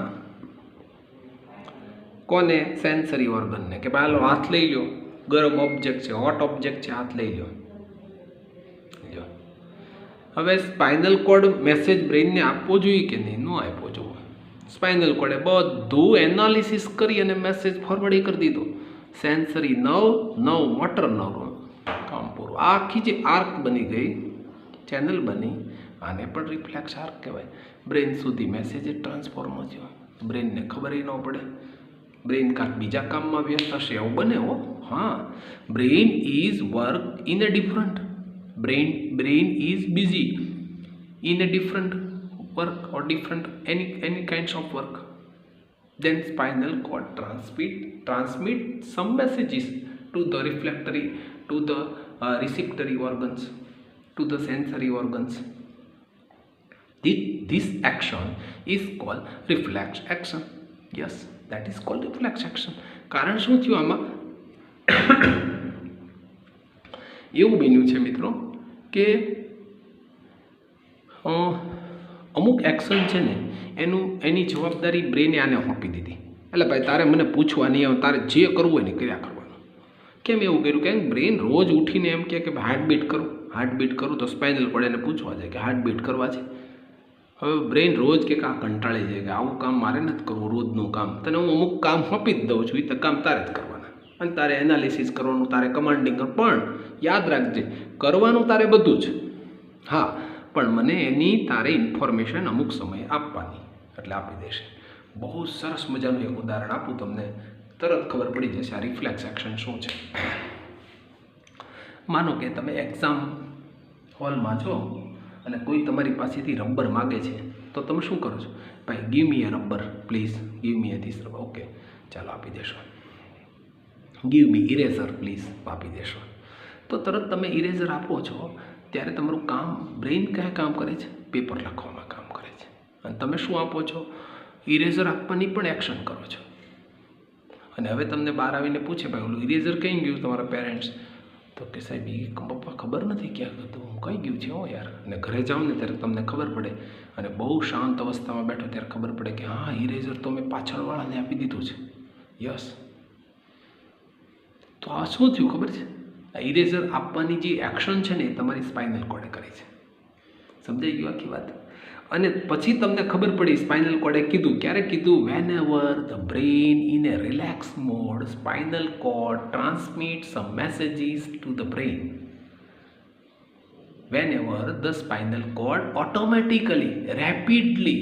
કોને? સેન્સરી ઓર્ગનને, કે ભાઈ હાલો હાથ લઈ લો, ગરમ ઓબ્જેક્ટ છે, હોટ ઓબ્જેક્ટ છે, હાથ લઈ લો. હવે સ્પાઇનલ કોર્ડ મેસેજ બ્રેઇનને આપવો જોઈએ કે નહીં? ન આપવો જોઈએ. સ્પાઇનલ કોડે બધું એનાલિસિસ કરી અને મેસેજ ફોરવર્ડ કરી દીધો. સેન્સરી નવ મોટર નવ, કામ પૂરું. આખી જે આર્ક બની ગઈ, ચેનલ બની, આને પણ રિફ્લેક્સ આર્ક કહેવાય. બ્રેન સુધી મેસેજ ટ્રાન્સફોર્મ થયો, બ્રેનને ખબર ન પડે. બ્રેન કાંક બીજા કામમાં વ્યસ્ત હશે એવું બને હો. હા, brain is work in a different, brain is busy in a different work or different any kinds of work. Then spinal cord transmit some messages to the reflectory, to the receptory organs, to the sensory organs. This action is called reflex action. Yes, that is called reflex action. કારણ શું થયું આમાં? એવું બન્યું છે મિત્રો કે અમુક એક્શન છે ને એની જવાબદારી બ્રેને આને સોંપી દીધી. એટલે ભાઈ તારે મને પૂછવા નહીં આવે, તારે જે કરવું હોય ને કર્યા કરવાનું. કેમ એવું કર્યું? કેમ બ્રેન રોજ ઉઠીને એમ કે હાર્ટબીટ કરું તો સ્પાઇનલ કોડ એને પૂછવા જાય કે હાર્ટબીટ કરવા છે. હવે બ્રેન રોજ કે આ કંટાળી જાય કે આવું કામ મારે નથી કરવું, રોજનું કામ. તને હું અમુક કામ સોંપી જ દઉં છું, એ તો કામ તારે જ કરવાના, અને તારે એનાલિસિસ કરવાનું, તારે કમાન્ડિંગ કરવું. પણ યાદ રાખજે, કરવાનું તારે બધું જ, હા, પણ મને એની તારે ઇન્ફોર્મેશન અમુક સમયે આપવાની, એટલે આપી દેશે. બહુ સરસ મજાનું એક ઉદાહરણ આપું તમને, તરત ખબર પડી જશે આ રિફ્લેક્સ એક્શન શું છે. માનો કે તમે એક્ઝામ હોલમાં છો અને કોઈ તમારી પાસેથી રબર માગે છે, તો તમે શું કરો છો? ભાઈ give me a rubber please, give me a this rubber. Okay, ચાલો આપી દેશો. ગીવ મી ઇરેઝર પ્લીઝ, આપી દેશો. તો તરત તમે ઇરેઝર આપો છો ત્યારે તમારું કામ, બ્રેઇન કયા કામ કરે છે? પેપર લખવામાં કામ કરે છે. અને તમે શું આપો છો? ઇરેઝર આપવાની પણ એક્શન કરો છો. અને હવે તમને બહાર આવીને પૂછે, ભાઈ ઓલું ઇરેઝર કઈ ગયું તમારા પેરેન્ટ્સ? તો કે સાહેબ એ પપ્પા ખબર નથી ક્યાં હતું, હું કઈ ગયું છે હો યાર. અને ઘરે જાઓ ને ત્યારે તમને ખબર પડે, અને બહુ શાંત અવસ્થામાં બેઠો ત્યારે ખબર પડે કે હા, ઇરેઝર તો મેં પાછળવાળાને આપી દીધું છે. યસ. તો આ શું થયું ખબર છે? આ ઇરેઝર આપવાની જે એક્શન છે ને એ તમારી સ્પાઇનલ કોડે કરી છે. સમજાઈ ગયું આખી વાત? અને પછી તમને ખબર પડી સ્પાઇનલ કોડે કીધું. ક્યારે કીધું? Whenever the brain in a relax mode, spinal cord transmit some messages to the brain. Whenever the spinal cord automatically, rapidly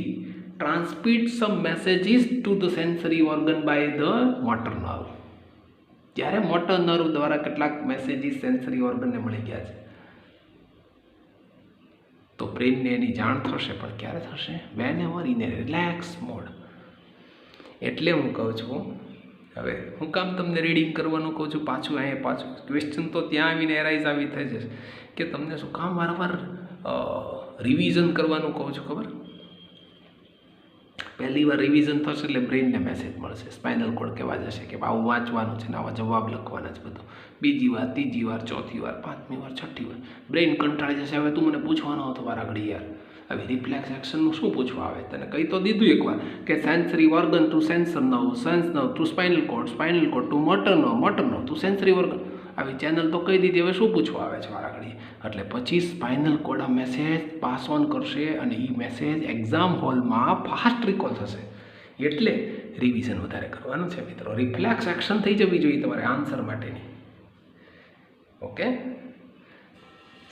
transmit some messages to the sensory organ by the motor nerve. જ્યારે motor nerve દ્વારા કેટલાક messages sensory ઓર્ગનને મળી ગયા છે, તો બ્રેનને એની જાણ થશે. પણ ક્યારે થશે? Whenever in a relax mode. એટલે હું કહું છું, હવે હું કામ તમને રીડિંગ કરવાનું કહું છું, પાછું ક્વેશ્ચન તો ત્યાં આવીને એરાઇઝ આવી થઈ જશે કે તમને શું કામ વારંવાર રિવિઝન કરવાનું કહું છું ખબર? પહેલી વાર રિવિઝન થશે એટલે બ્રેઇનને મેસેજ મળશે, સ્પાઇનલ કોડ કહેવા જશે કે આવું વાંચવાનું છે ને આવા જવાબ લખવાના છે બધું. બીજી વાર, ત્રીજી વાર, ચોથી વાર, પાંચમી વાર, છઠ્ઠી વાર બ્રેઇન કંટાળી જશે. હવે તું મને પૂછવાનો હતો વાર આગળ યાર, હવે રિફ્લેક્સ એક્શનનું શું પૂછવા આવે? તને કહી તો દીધું એકવાર કે sensory organ to sensor nerve, sense nerve to spinal cord to motor nerve to sensory organ. આવી ચેનલ તો કહી દીધી, હવે શું પૂછવા આવે છે વાર આગળ? એટલે પછી સ્પાઇનલ કોડ આ મેસેજ પાસ ઓન કરશે અને એ મેસેજ એક્ઝામ હોલમાં ફાસ્ટ રિકોલ થશે. એટલે રિવિઝન વધારે કરવાનું છે મિત્રો. રિફ્લેક્સ એક્શન થઈ જવી જોઈએ તમારે આન્સર માટેની. ઓકે,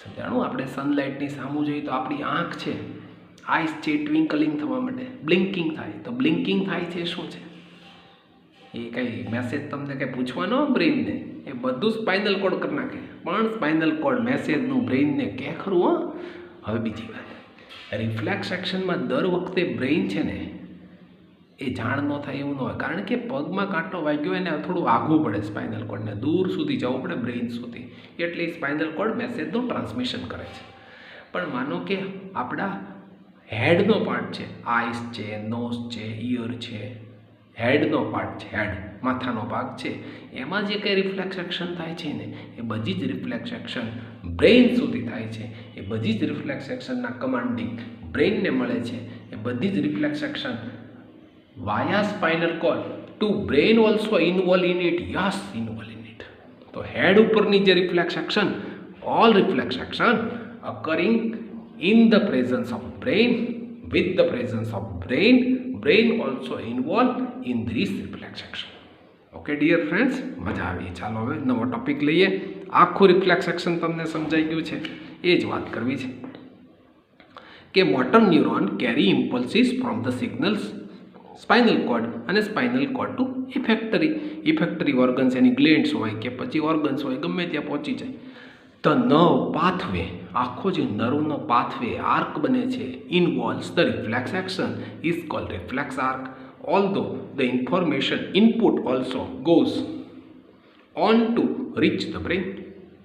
સમજાણું? આપણે સનલાઇટની સામું જોઈએ તો આપણી આંખ છે, આઈસ છે, ટ્વિંકલિંગ થવા માટે, બ્લિંકિંગ થાય. તો બ્લિંકિંગ થાય છે શું છે? એ કંઈ મેસેજ તમને કંઈ પૂછવાનો બ્રેઇનને, એ બધું સ્પાઇનલ કોડ કરી નાખે. પણ સ્પાઇનલ કોડ મેસેજનું બ્રેઇનને કે ખરું? હો. હવે બીજી વાત, રિફ્લેક્સ એક્શનમાં દર વખતે બ્રેઇન છે ને એ જાણ ન થાય એવું ન હોય. કારણ કે પગમાં કાંટો વાગ્યો એને થોડું આઘવું પડે, સ્પાઇનલ કોડને દૂર સુધી જવું પડે બ્રેઇન સુધી, એટલે સ્પાઇનલ કોડ મેસેજનું ટ્રાન્સમિશન કરે છે. પણ માનો કે આપણા હેડનો પાર્ટ છે, આઈસ છે, નોઝ છે, ઇયર છે, હેડનો પાર્ટ છે, હેડ માથાનો ભાગ છે, એમાં જે કંઈ રિફ્લેક્સ એક્શન થાય છે ને એ બધી જ રિફ્લેક્સ એક્શન બ્રેઇન સુધી થાય છે. એ બધી જ રિફ્લેક્સ એક્શનના કમાન્ડિંગ બ્રેઇનને મળે છે. એ બધી જ reflex action via spinal cord to brain also involve in it. Yes, involve in it. તો હેડ ઉપરની જે reflex action, all reflex action occurring in the presence of brain, with the presence of brain, brain also involved in this reflex action. Okay dear friends, મજા આવી. ચાલો હવે નવો topic લઈએ. આખું રિફ્લેક્સ એક્શન તમને સમજાઈ ગયું છે, એ જ વાત કરવી છે કે motor neuron carry impulses from the signals spinal cord અને spinal cord to effector organs, એની ગ્લેન્ડ્સ હોય કે પછી ઓર્ગન્સ હોય, ગમે ત્યાં પહોંચી જાય. ધ નર્વ પાથવે, આખો જે નર્વનો પાથવે આર્ક બને છે, ઇન્વોલ્વ્સ the reflex action is called reflex arc. Although the information input also goes on to reach the brain.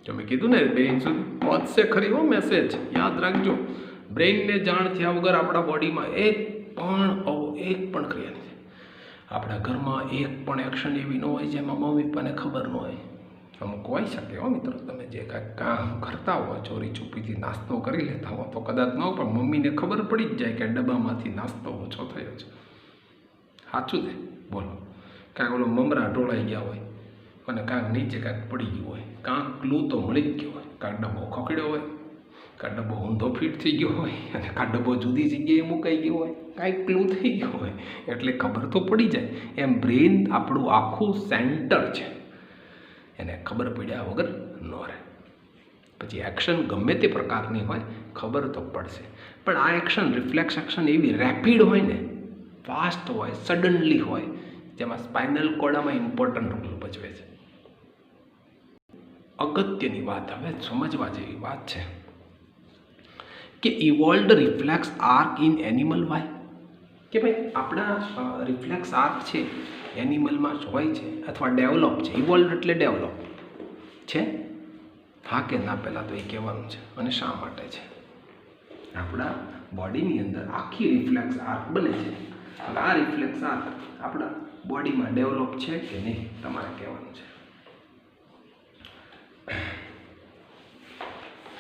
જો મેં કીધું ને બ્રેઇન સુધી પહોંચશે ખરી હો મેસેજ, યાદ રાખજો. બ્રેઇનને જાણ થયા વગર આપણા બોડીમાં એક પણ ક્રિયા નથી. આપણા ઘરમાં એક પણ એક્શન એવી ન હોય જેમાં મમ્મી પપ્પાને ખબર ન હોય. અમુક હોઈ શકે હો મિત્રો, તમે જે કાંઈક કામ કરતા હો, ચોરી છુપીથી નાસ્તો કરી લેતા હો તો કદાચ ન, પણ મમ્મીને ખબર પડી જ જાય કે ડબ્બામાંથી નાસ્તો ઓછો થયો છે. સાચું છે, બોલો. કાંઈક ઓલો મમરા ઢોળાઈ ગયા હોય અને કાંઈક નીચે કાંઈક પડી ગયું હોય, કાંક ક્લુ તો મળી જ ગયો હોય, કાંક ડબ્બો ખોખડ્યો હોય, કાં ડબ્બો ઊંધો ફીટ થઈ ગયો હોય અને કાં ડબ્બો જુદી જગ્યાએ મુકાઈ ગયો હોય, કાંઈક ક્લુ થઈ ગયો હોય, એટલે ખબર તો પડી જાય. એમ બ્રેઇન આપણું આખું સેન્ટર છે, એને ખબર પડ્યા વગર ન રહે. પછી એક્શન ગમે તે પ્રકારની હોય ખબર તો પડશે, પણ આ એક્શન રિફ્લેક્સ એક્શન એવી રેપિડ હોય ને, ફાસ્ટ હોય, સડનલી હોય, જેમાં સ્પાઇનલ કોર્ડમાં ઇમ્પોર્ટન્ટ રોલ ભજવે છે. અગત્યની વાત હવે સમજવા જેવી વાત છે કે evolved reflex arc in animal why, કે ભાઈ આપણા રિફ્લેક્સ આર્ક છે એનિમલમાં હોય છે અથવા ડેવલપ છે. ઇવોલ્વ એટલે ડેવલપ છે, હા કે ના પહેલાં તો એ કહેવાનું છે. અને શા માટે છે? આપણા બોડીની અંદર આખી રિફ્લેક્સ આર્ક બને છે. આ રિફ્લેક્સ આર્ક આપણા બોડીમાં ડેવલપ છે કે નહીં, તમારે કહેવાનું છે.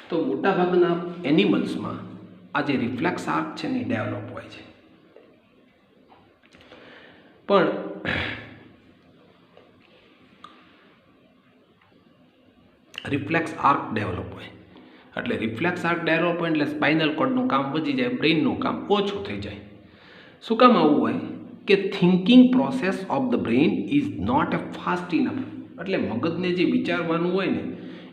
તો મોટાભાગના એનિમલ્સમાં આ જે રિફ્લેક્સ આર્ક છે ને ડેવલપ હોય છે, પણ રિફ્લેક્સ આર્ક ડેવલપ હોય એટલે રિફ્લેક્સ આર્ક ડેવલપ હોય એટલે સ્પાઇનલ કોર્ડનું કામ વધી જાય, બ્રેઇનનું કામ ઓછું થઈ જાય. શું કામ આવું હોય કે thinking process of the brain is not a fast enough. એટલે મગજને જે વિચારવાનું હોય ને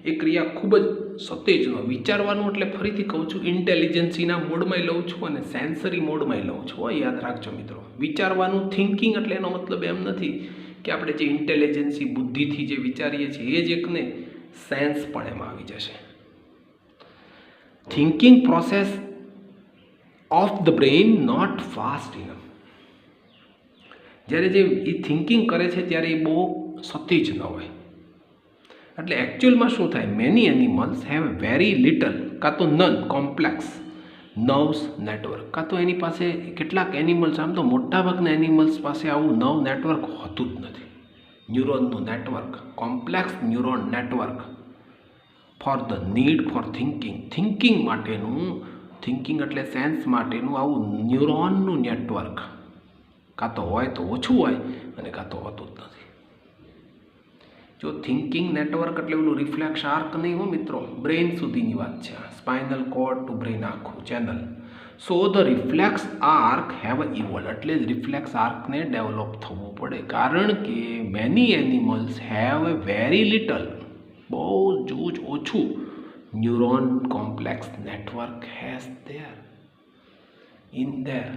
એ ક્રિયા ખૂબ જ સતેજ ન વિચારવાનું. એટલે ફરીથી કહું છું, ઇન્ટેલિજન્સીના મોડમાં લઉં છું અને સેન્સરી મોડમાં લઉં છું. યાદ રાખજો મિત્રો, વિચારવાનું થિંકિંગ એટલે એનો મતલબ એમ નથી કે આપણે જે ઇન્ટેલિજન્સી બુદ્ધિથી જે વિચારીએ છીએ એ જ એકને સેન્સ પણ એમાં આવી જશે. Thinking process of the brain not fast enough. જ્યારે જે એ થિંકિંગ કરે છે ત્યારે એ બહુ સતીજ ન હોય. એટલે એકચ્યુઅલમાં શું થાય, many animals have very little કાં તો નન કોમ્પ્લેક્સ નર્વ્સ નેટવર્ક, કાં તો એની પાસે કેટલાક એનિમલ્સ, આમ તો મોટાભાગના એનિમલ્સ પાસે આવું નર્વ નેટવર્ક હોતું જ નથી. ન્યુરોનનું network, complex neuron network for the need for thinking માટેનું, થિંકિંગ એટલે સેન્સ માટેનું આવું ન્યુરોનનું નેટવર્ક કાં તો હોય તો ઓછું હોય અને કાં તો હોતું જ નથી. જો થિંકિંગ નેટવર્ક એટલે પેલું રિફ્લેક્સ આર્ક નહીં હો મિત્રો, બ્રેઇન સુધીની વાત છે. સ્પાઇનલ કોર્ડ ટુ બ્રેઇન આખું channel. So the reflex arc have evolve, એટલે જ રિફ્લેક્સ આર્કને ડેવલપ થવું પડે, કારણ કે many animals have a very little, બહુ જ ઓછું neuron complex network has there in their.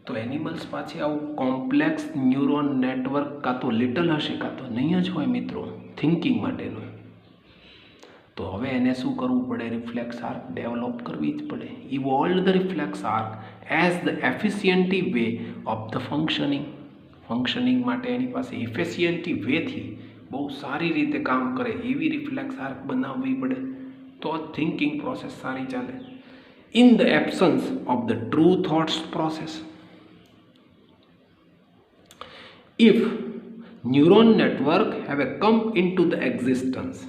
તો એનિમલ્સ પાછી આવું કોમ્પ્લેક્સ ન્યુરોન નેટવર્ક કાં તો લિટલ હશે કાં તો નહીં જ હોય મિત્રો, થિંકિંગ માટેનું. તો હવે એને શું કરવું પડે, રિફ્લેક્સ આર્ક ડેવલપ કરવી જ પડે. Evolve the reflex arc as the efficient way of the functioning માટે એની પાસે ઇફિશિયન્ટી વેથી બહુ સારી રીતે કામ કરે એવી રિફ્લેક્સ આર્ક બનાવવી પડે, તો થિંકિંગ પ્રોસેસ સારી ચાલે. In the absence of the true thoughts process, if neuron network have come into the existence,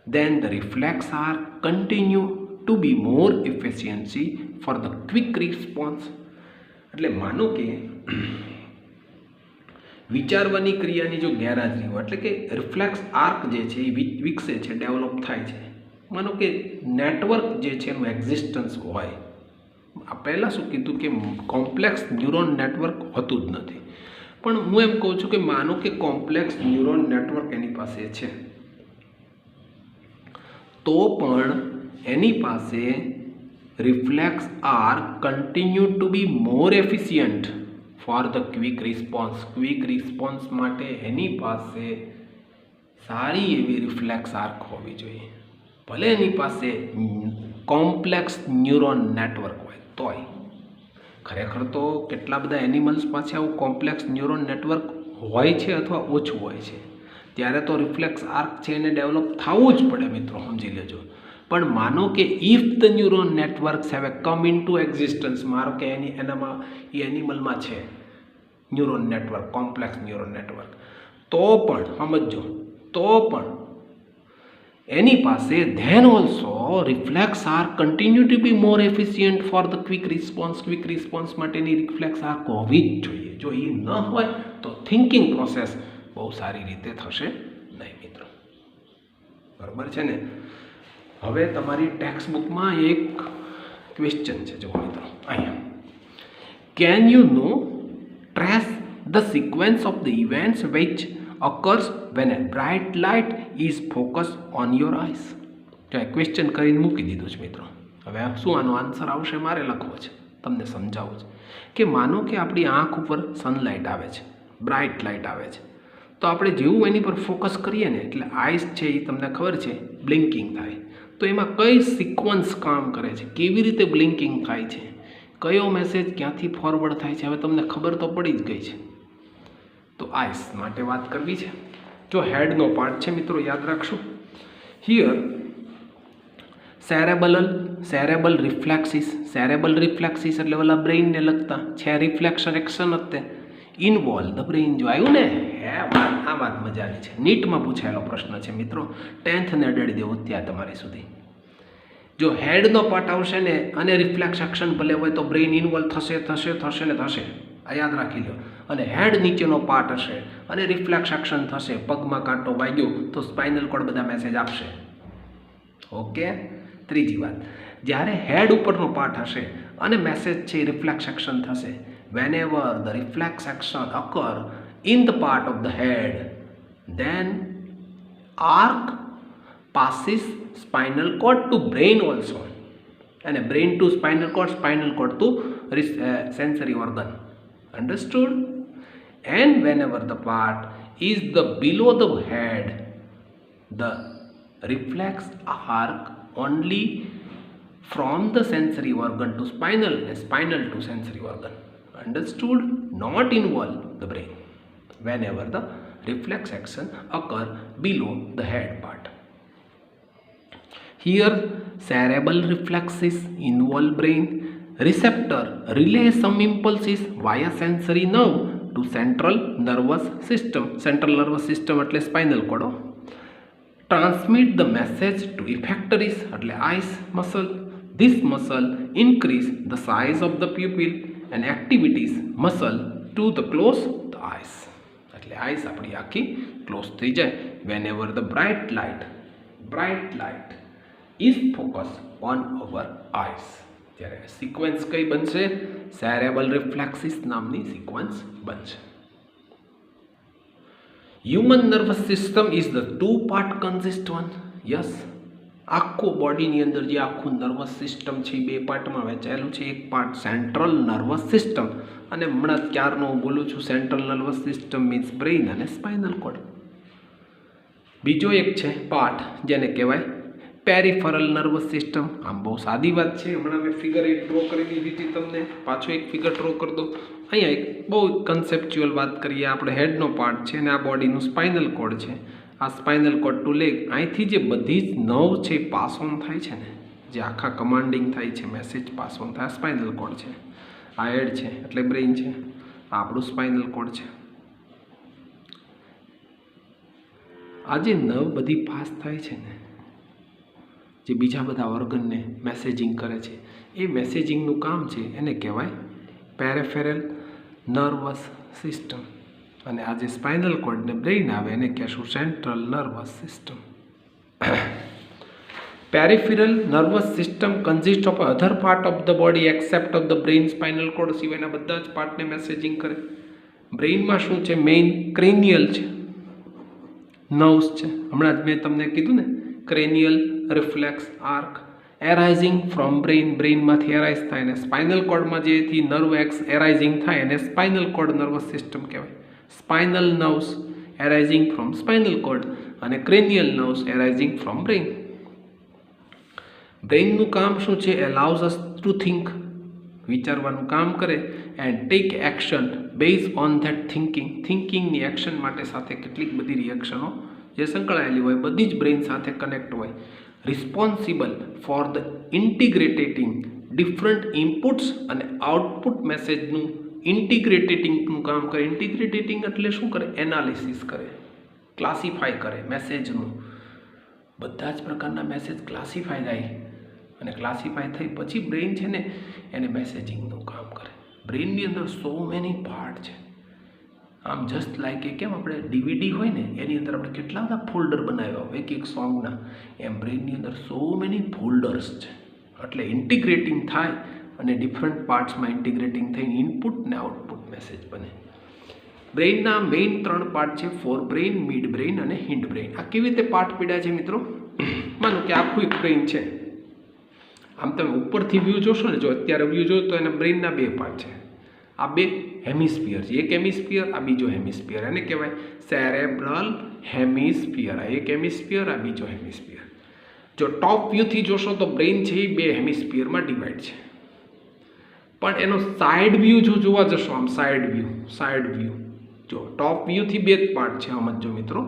then the reflex arc continue to be more efficiency for the quick response. એટલે માનો કે વિચારવાની ક્રિયાની જો ગેરહાજરી હોય, એટલે કે રિફ્લેક્સ આર્ક જે છે એ વિકસે છે, ડેવલપ થાય છે. માનો કે નેટવર્ક જે છે એનું એક્ઝિસ્ટન્સ હોય પહેલાં શું કીધું કે કોમ્પ્લેક્સ ન્યુરોન નેટવર્ક હોતું જ નથી, પણ હું એમ કહું છું કે માનો કે કોમ્પ્લેક્સ ન્યુરોન નેટવર્ક એની પાસે છે, તો પણ એની પાસે reflex are continue to be more efficient for the quick response. Quick response માટે એની પાસે સારી એવી રિફ્લેક્સ આર્ક હોવી જોઈએ, ભલે એની પાસે કોમ્પ્લેક્સ ન્યુરોન નેટવર્ક હોય તોય. ખરેખર તો કેટલા બધા એનિમલ્સ પાસે આવું કોમ્પ્લેક્સ ન્યુરોન નેટવર્ક હોય છે અથવા ઓછું હોય છે, ત્યારે તો રિફ્લેક્સ આર્ક છે એને ડેવલપ થવું જ પડે મિત્રો, સમજી લેજો. પણ માનો કે if the neuron networks have come into existence, મારો કે એનામાં એ એનિમલમાં છે neuron network, complex neuron network, તો પણ સમજો, તો પણ એની પાસે then also reflex are continue to be more efficient for the quick response. Quick response માટેની રિફ્લેક્સ આર્ક હોવી જ જોઈએ. જો એ ન હોય તો થિંકિંગ પ્રોસેસ બહુ સારી રીતે થશે નહીં મિત્રો, બરાબર છે ને. હવે તમારી ટેક્સ્ટ બુકમાં એક ક્વેશ્ચન છે, જો મિત્રો અહીંયા, can you know trace the sequence of the events which occurs when a bright light is focused on your eyes. જો આ ક્વેશ્ચન કરીને મૂકી દીધું છે મિત્રો. હવે શું આનો આન્સર આવશે મારે લખવો છે, તમને સમજાવું છે કે માનો કે આપણી આંખ ઉપર સનલાઇટ આવે છે, બ્રાઇટ લાઇટ આવે છે, તો આપણે જેવું એની પર ફોકસ કરીએ ને એટલે આઈસ છે એ તમને ખબર છે બ્લિંકિંગ થાય. તો એમાં કઈ સિક્વન્સ કામ કરે છે, કેવી રીતે બ્લિંકિંગ થાય છે, કયો મેસેજ ક્યાંથી ફોરવર્ડ થાય છે, હવે તમને ખબર તો પડી જ ગઈ છે. તો આઈસ માટે વાત કરવી છે. જો હેડનો પાર્ટ છે મિત્રો, યાદ રાખશું. હિયર સેરેબલ રિફ્લેક્સિસ એટલે ઓલા બ્રેઇનને લગતા છે, રિફ્લેક્શન એક્શન હતે ઇન્વોલ્વ ધ બ્રેઇન. જો આવ્યું ને, આ વાત મજાની છે, નીટમાં પૂછાયેલો પ્રશ્ન છે મિત્રો, 10th ને અડાડી દેવું ત્યાં તમારી સુધી. જો હેડનો પાર્ટ આવશે ને અને રિફ્લેક્સ એક્શન ભલે હોય તો બ્રેઇન ઇન્વોલ્વ થશે ને થશે, આ યાદ રાખી લો. અને હેડ નીચેનો પાર્ટ હશે અને રિફ્લેક્સ એક્શન થશે, પગમાં કાંટો વાગ્યો તો સ્પાઇનલ કોર્ડ બધા મેસેજ આપશે. ઓકે. ત્રીજી વાત, જ્યારે હેડ ઉપરનો પાર્ટ હશે અને મેસેજ છે રિફ્લેક્સ એક્શન થશે, whenever the reflex action occur in the part of the head, then arc passes spinal cord to brain also, and brain to spinal cord to sensory organ. Understood? And whenever the part is the below the head, the reflex arc only from the sensory organ to spinal to sensory organ. Understood? Not involve the brain whenever the reflex action occur below the head part. Here cerebral reflexes involve brain. Receptor relay some impulses via sensory nerve to central nervous system. Central nervous system એટલે spinal cord. Transmit the message to effectories એટલે eyes muscle. This muscle increase the size of the pupil and activities muscle to the close the eyes. એટલે eyes આપણી આખી close થઈ જાય whenever the bright light is focused on our eyes. ત્યારે sequence કઈ બનશે? Cerebral reflexes નામની sequence બનશે. Human nervous system is the 2-part consist one. Yes, આખું બોડીની અંદર જે આખું નર્વસ સિસ્ટમ છે એ 2 પાર્ટમાં વહેંચાયેલું છે. એક પાર્ટ સેન્ટ્રલ નર્વસ સિસ્ટમ, અને હમણાં ક્યારનો હું બોલું છું central nervous system means brain અને સ્પાઇનલ કોર્ડ. બીજો એક છે પાર્ટ જેને કહેવાય પેરિફરલ નર્વસ સિસ્ટમ. આમ બહુ સાદી વાત છે, હમણાં મેં ફિગર એક ડ્રો કરી દીધી હતી તમને, પાછો એક ફિગર ડ્રો કરી દો. અહીંયા એક બહુ કન્સેપ્ચ્યુઅલ વાત કરીએ. આપણે હેડનો પાર્ટ છે અને આ બોડીનું સ્પાઇનલ કોર્ડ છે. આ સ્પાઇનલ કોર્ડ ટુ લેગ, અહીંથી જે બધી જ નર્વ છે પાસ ઓન થાય છે ને, જે આખા કમાન્ડિંગ થાય છે, મેસેજ પાસ ઓન થાય, સ્પાઇનલ કોર્ડ છે. આ હેડ છે એટલે બ્રેઇન છે, આ આપણું સ્પાઇનલ કોર્ડ છે. આ જે નર્વ બધી પાસ થાય છે ને, જે બીજા બધા ઓર્ગનને મેસેજિંગ કરે છે, એ મેસેજિંગનું કામ છે એને કહેવાય પેરિફેરલ નર્વસ સિસ્ટમ. અને આ જે સ્પાઇનલ કોર્ડને બ્રેઇન આવે એને કહેશું central nervous system. Peripheral nervous system consist of other part of the body except of the brain spinal cord સિવાયના બધા જ પાર્ટને મેસેજિંગ કરે. બ્રેઇનમાં શું છે? મેઇન ક્રેનિયલ છે, નર્વ્સ છે. હમણાં જ મેં તમને કીધું ને, cranial reflex arc arising from brain, બ્રેઇનમાંથી એરાઇઝ થાય, અને સ્પાઇનલ કોર્ડમાં જેથી નર્વ એરાઇઝિંગ થાય એને સ્પાઇનલ કોર્ડ નર્વસ સિસ્ટમ કહેવાય. Spinal nerves arising from spinal cord અને cranial nerves arising from brain. બ્રેઇનનું કામ શું છે? એલાઉઝ અસ ટુ થિંક, વિચારવાનું કામ કરે, and take action base on that thinking. થિંકિંગની એક્શન માટે સાથે કેટલીક બધી રિએક્શનો જે સંકળાયેલી હોય બધી જ બ્રેઇન સાથે કનેક્ટ હોય. Responsible for the integrating different inputs અને આઉટપુટ મેસેજનું ઇન્ટિગ્રેટેટિંગનું કામ કરે. ઇન્ટિગ્રેટેટિંગ એટલે શું કરે? એનાલિસિસ કરે, ક્લાસિફાય કરે મેસેજનું. બધા જ પ્રકારના મેસેજ ક્લાસિફાય થાય અને ક્લાસિફાય થઈ પછી બ્રેઇન છે ને એને મેસેજિંગનું કામ કરે. બ્રેઇનની અંદર સો મેની પાર્ટ છે. આમ જસ્ટ લાઈક એ કેમ આપણે DVD હોય ને એની અંદર આપણે કેટલા બધા ફોલ્ડર બનાવ્યા હોય એક સોંગના, એમ બ્રેઇનની અંદર સો મેની ફોલ્ડર્સ છે. એટલે ઇન્ટિગ્રેટિંગ થાય અને ડિફરન્ટ પાર્ટ્સમાં ઇન્ટિગ્રેટિંગ થઈને ઇનપુટ ને આઉટપુટ મેસેજ બને. બ્રેઇનના મેઇન 3 પાર્ટ છે, ફોર બ્રેઇન, મિડ બ્રેઇન અને હિન્ડ બ્રેઇન. આ કેવી રીતે પાર્ટ પીડ્યા છે મિત્રો? માનો કે આખું એક બ્રેઇન છે. આમ તમે ઉપરથી વ્યૂ જોશો ને, જો અત્યારે વ્યૂ જોશો તો એના બ્રેઇનના 2 પાર્ટ છે. આ 2 હેમિસ્ફિયર છે. એક હેમિસ્ફિયર, આ બીજો હેમિસ્ફિયર. એને કહેવાય સેરેબ્રલ હેમિસ્ફિયર. આ એક હેમિસ્ફિયર, આ બીજો હેમિસ્ફિયર. જો ટોપ વ્યૂથી જોશો તો બ્રેઇન છે એ 2 હેમિસ્ફિયરમાં ડિવાઈડ છે. પણ એનો સાઈડ વ્યૂ જો જોવા જશો, આમ સાઈડ વ્યૂ જો ટોપ વ્યૂથી 2 જ પાર્ટ છે, સમજો મિત્રો.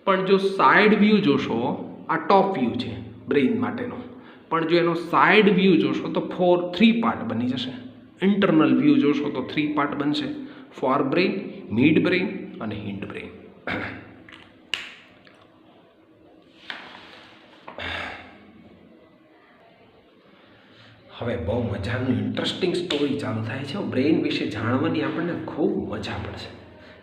પણ જો સાઈડ વ્યૂ જોશો, આ ટોપ વ્યૂ છે બ્રેઇન માટેનો, પણ જો એનો સાઈડ વ્યૂ જોશો તો 3 પાર્ટ બની જશે. ઇન્ટરનલ વ્યૂ જોશો તો 3 પાર્ટ બનશે, ફોર બ્રેઇન, મિડ બ્રેઇન અને હિન્ડ બ્રેઇન. હવે બહુ મજાનું ઇન્ટરેસ્ટિંગ સ્ટોરી ચાલુ થાય છે. બ્રેઇન વિશે જાણવાની આપણને ખૂબ મજા પડશે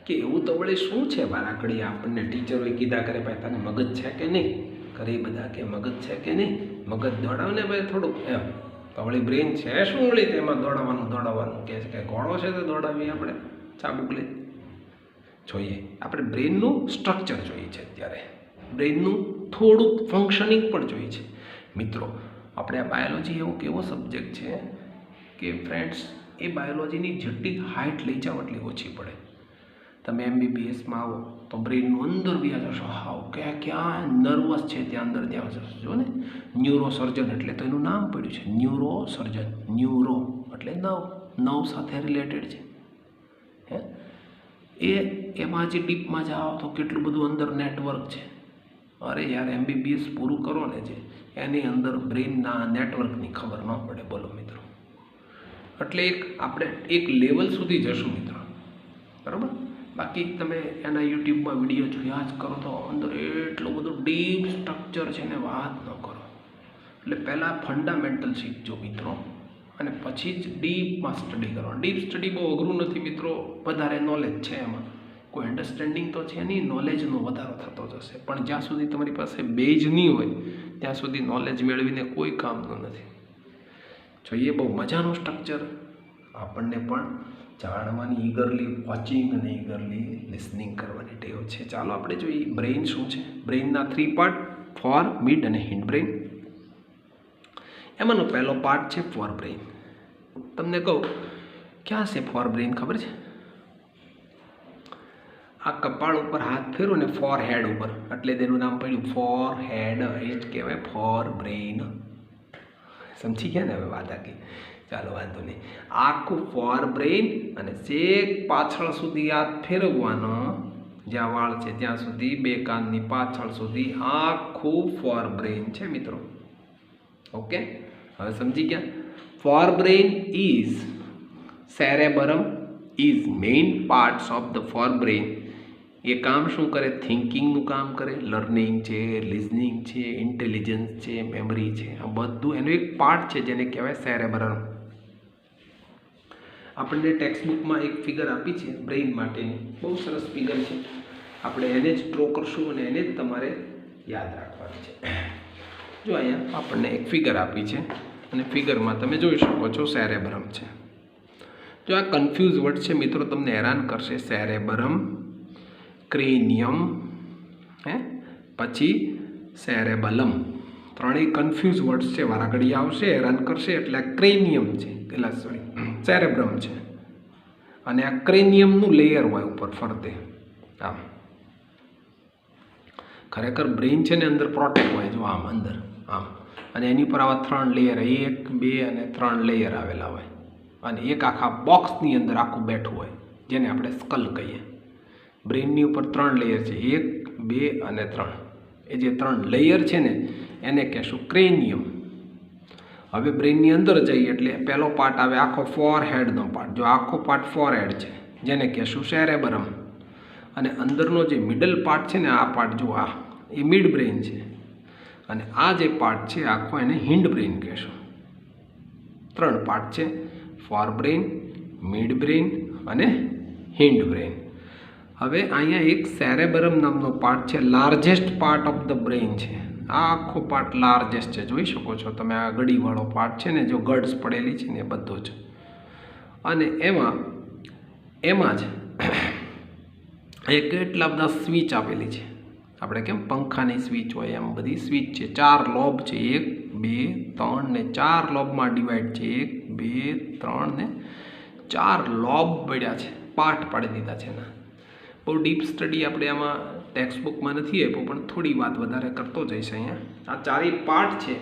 કે એવું તો વળી શું છે બારાકડી. આપણને ટીચરોએ કીધા કરે ભાઈ તને મગજ છે કે નહીં, ઘરે બધા કે મગજ છે કે નહીં, મગજ દોડાવ ને ભાઈ થોડુંક એમ. તો વળી બ્રેઇન છે શું વળી તેમાં દોડાવવાનું કહે છે કે ઘોડો છે તો દોડાવીએ આપણે ચાબુક લઈ. જોઈએ આપણે બ્રેઇનનું સ્ટ્રક્ચર જોઈએ છે અત્યારે, બ્રેઇનનું થોડુંક ફંક્શનિંગ પણ જોઈએ છે મિત્રો. આપણે આ બાયોલોજી એવો કેવો સબ્જેક્ટ છે કે ફ્રેન્ડ્સ એ બાયોલોજીની જેટલી હાઇટ લઈ જાઓ એટલી ઓછી પડે. તમે MBBSમાં આવો તો બ્રેઇનનું અંદર વ્યા જશો, હાવ ક્યાં નર્વસ છે ત્યાં અંદર ત્યાં જશો. જો ને ન્યુરો સર્જન એટલે તો એનું નામ પડ્યું છે ન્યુરો સર્જન. ન્યુરો એટલે નવ સાથે રિલેટેડ છે. એમાં જે ડીપમાં જાઓ તો કેટલું બધું અંદર નેટવર્ક છે. અરે યાર MBBS પૂરું કરો ને જે એની અંદર બ્રેઇનના નેટવર્કની ખબર ન પડે. બોલો મિત્રો. એટલે આપણે એક લેવલ સુધી જશું મિત્રો, બરાબર. બાકી તમે એના યુટ્યુબમાં વિડીયો જોયા જ કરો તો અંદર એટલું બધું ડીપ સ્ટ્રક્ચર છે ને વાત ન કરો. એટલે પહેલાં ફંડામેન્ટલ શીખજો મિત્રો અને પછી જ ડીપમાં સ્ટડી કરો. ડીપ સ્ટડી બહુ અઘરું નથી મિત્રો, વધારે નોલેજ છે એમાં, કોઈ અન્ડરસ્ટેન્ડિંગ તો છે નહીં, નોલેજનો વધારો થતો જશે. પણ જ્યાં સુધી તમારી પાસે બેઝ નહીં હોય ત્યાં સુધી નોલેજ મેળવીને કોઈ કામનું નથી. જોઈએ બહુ મજાનું સ્ટ્રક્ચર, આપણને પણ જાણવાની ઈગરલી વોચિંગ અને ઈગરલી લિસનિંગ કરવાની ટેવ છે. ચાલો આપણે જોઈએ બ્રેઇન શું છે. બ્રેઇનના 3 પાર્ટ, ફોર, મિડ અને હિન્ડ બ્રેઇન. એમાંનો પહેલો પાર્ટ છે ફોર બ્રેઇન. તમને કહું ક્યાં છે ફોર બ્રેઇન ખબર છે? આ કપાળ ઉપર હાથ ફેરો ને ફોર હેડ ઉપર, એટલે તેનું નામ પડ્યું ફોર હેડ. એ જ કહેવાય ફોર બ્રેઇન. સમજી ગયા ને હવે વાત આખી? ચાલો વાંધો નહીં. આખું ફોર બ્રેઇન અને છેક પાછળ સુધી હાથ ફેરવવાનો, જ્યાં વાળ છે ત્યાં સુધી, 2 કાનની પાછળ સુધી આખું ફોર બ્રેઇન છે મિત્રો. ઓકે, હવે સમજી ગયા? Forebrain is cerebrum is main parts of the four brain. એ કામ શું કરે? થિંકિંગનું કામ કરે, લર્નિંગ છે, લિઝનિંગ છે, ઇન્ટેલિજન્સ છે, મેમરી છે, આ બધું એનું એક પાર્ટ છે જેને કહેવાય સેરેબરમ. આપણને ટેક્સ્ટબુકમાં એક ફિગર આપી છે બ્રેઇન માટેની, બહુ સરસ ફિગર છે. આપણે એને જ ડ્રો કરશું અને એને જ તમારે યાદ રાખવાની છે. જો અહીંયા આપણને એક ફિગર આપી છે અને ફિગરમાં તમે જોઈ શકો છો સેરેબ્રમ છે. જો આ કન્ફ્યુઝ વર્ડ છે મિત્રો, તમને હેરાન કરશે. સેરેબ્રમ, ક્રેનિયમ, પછી સેરેબલમ, ત્રણેય કન્ફ્યુઝ વર્ડ્સ છે. વારાઘડી આવશે, હેરાન કરશે. એટલે આ ક્રેનિયમ છે, પેલા સોરી સેરેબ્રમ છે, અને આ ક્રેનિયમનું લેયર હોય ઉપર ફરતે. આમ ખરેખર બ્રેઇન છે ને અંદર પ્રોટેક્ટ હોય, જો આમ અંદર આમ, અને એની પર આવા 3 લેયર, 1, 2 અને 3 લેયર આવેલા હોય, અને એક આખા બોક્સની અંદર આખું બેઠું હોય, જેને આપણે સ્કલ કહીએ. બ્રેઇનની ઉપર 3 લેયર છે, 1, 2 અને 3. એ જે 3 લેયર છે ને એને કહેશું ક્રેનિયમ. હવે બ્રેઇનની અંદર જઈએ એટલે પહેલો પાર્ટ આવે આખો ફોરહેડનો પાર્ટ. જો આખો પાર્ટ ફોરહેડ છે, જેને કહેશું સેરેબ્રમ. અને અંદરનો જે મિડલ પાર્ટ છે ને, આ પાર્ટ જો આ એ મિડ બ્રેઇન છે, અને આ જે પાર્ટ છે આખો એને હિન્ડ બ્રેઇન કહેશું. 3 પાર્ટ છે: ફોર બ્રેઇન, મિડ બ્રેઇન અને હિન્ડ બ્રેઇન. હવે અહીંયા એક સેરેબ્રમ નામનો પાર્ટ છે, largest part of the brain છે. આ આખો પાર્ટ લાર્જેસ્ટ છે, જોઈ શકો છો તમે. આ ગડીવાળો પાર્ટ છે ને, જો ગડ્સ પડેલી છે ને, એ બધો જ. અને એમાં જ કેટલા બધા સ્વિચ આપેલી છે. આપણે કેમ પંખાની સ્વિચ હોય એમ બધી સ્વિચ છે. 4 લોબ છે, 1, 2, 3 ને 4 લોબમાં ડિવાઈડ છે. 1, 2, 3 ને 4 લોબ પડ્યા છે, પાર્ટ પાડી દીધા છે એના. બહુ ડીપ સ્ટડી આપણે આમાં ટેક્સ્ટબુકમાં નથી આપ્યું, પણ થોડી વાત વધારે કરતો જઈશ. અહીંયા આ 4 પાર્ટ છે,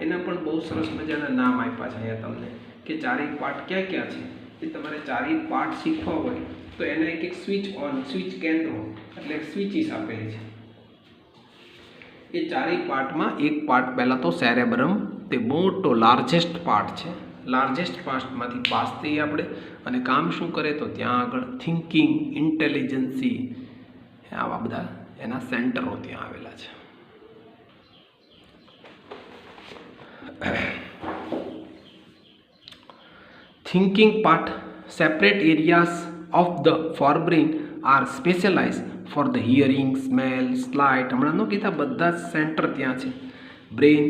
એના પણ બહુ સરસ મજાના નામ આપ્યા છે અહીંયા તમને, કે 4 પાર્ટ ક્યાં ક્યાં છે. એ તમારે 4 પાર્ટ શીખવા હોય તો એને એક સ્વિચ ઓન, સ્વિચ કેન્દ્રો એટલે સ્વિચીસ આપેલી છે. એ 4 પાર્ટમાં એક પાર્ટ પહેલાં તો સેરેબ્રમ, તે મોટો લાર્જેસ્ટ પાર્ટ છે. લાર્જેસ્ટ પાર્ટમાંથી પાસ થઈએ આપણે, અને કામ શું કરે તો ત્યાં આગળ થિંકિંગ, ઇન્ટેલિજન્સી, આવા બધા એના સેન્ટરો ત્યાં આવેલા છે. Thinking part, separate areas of the forebrain are specialize for the hearing, smell, sight. હમણાં ન કીધા, બધા જ સેન્ટર ત્યાં છે. Brain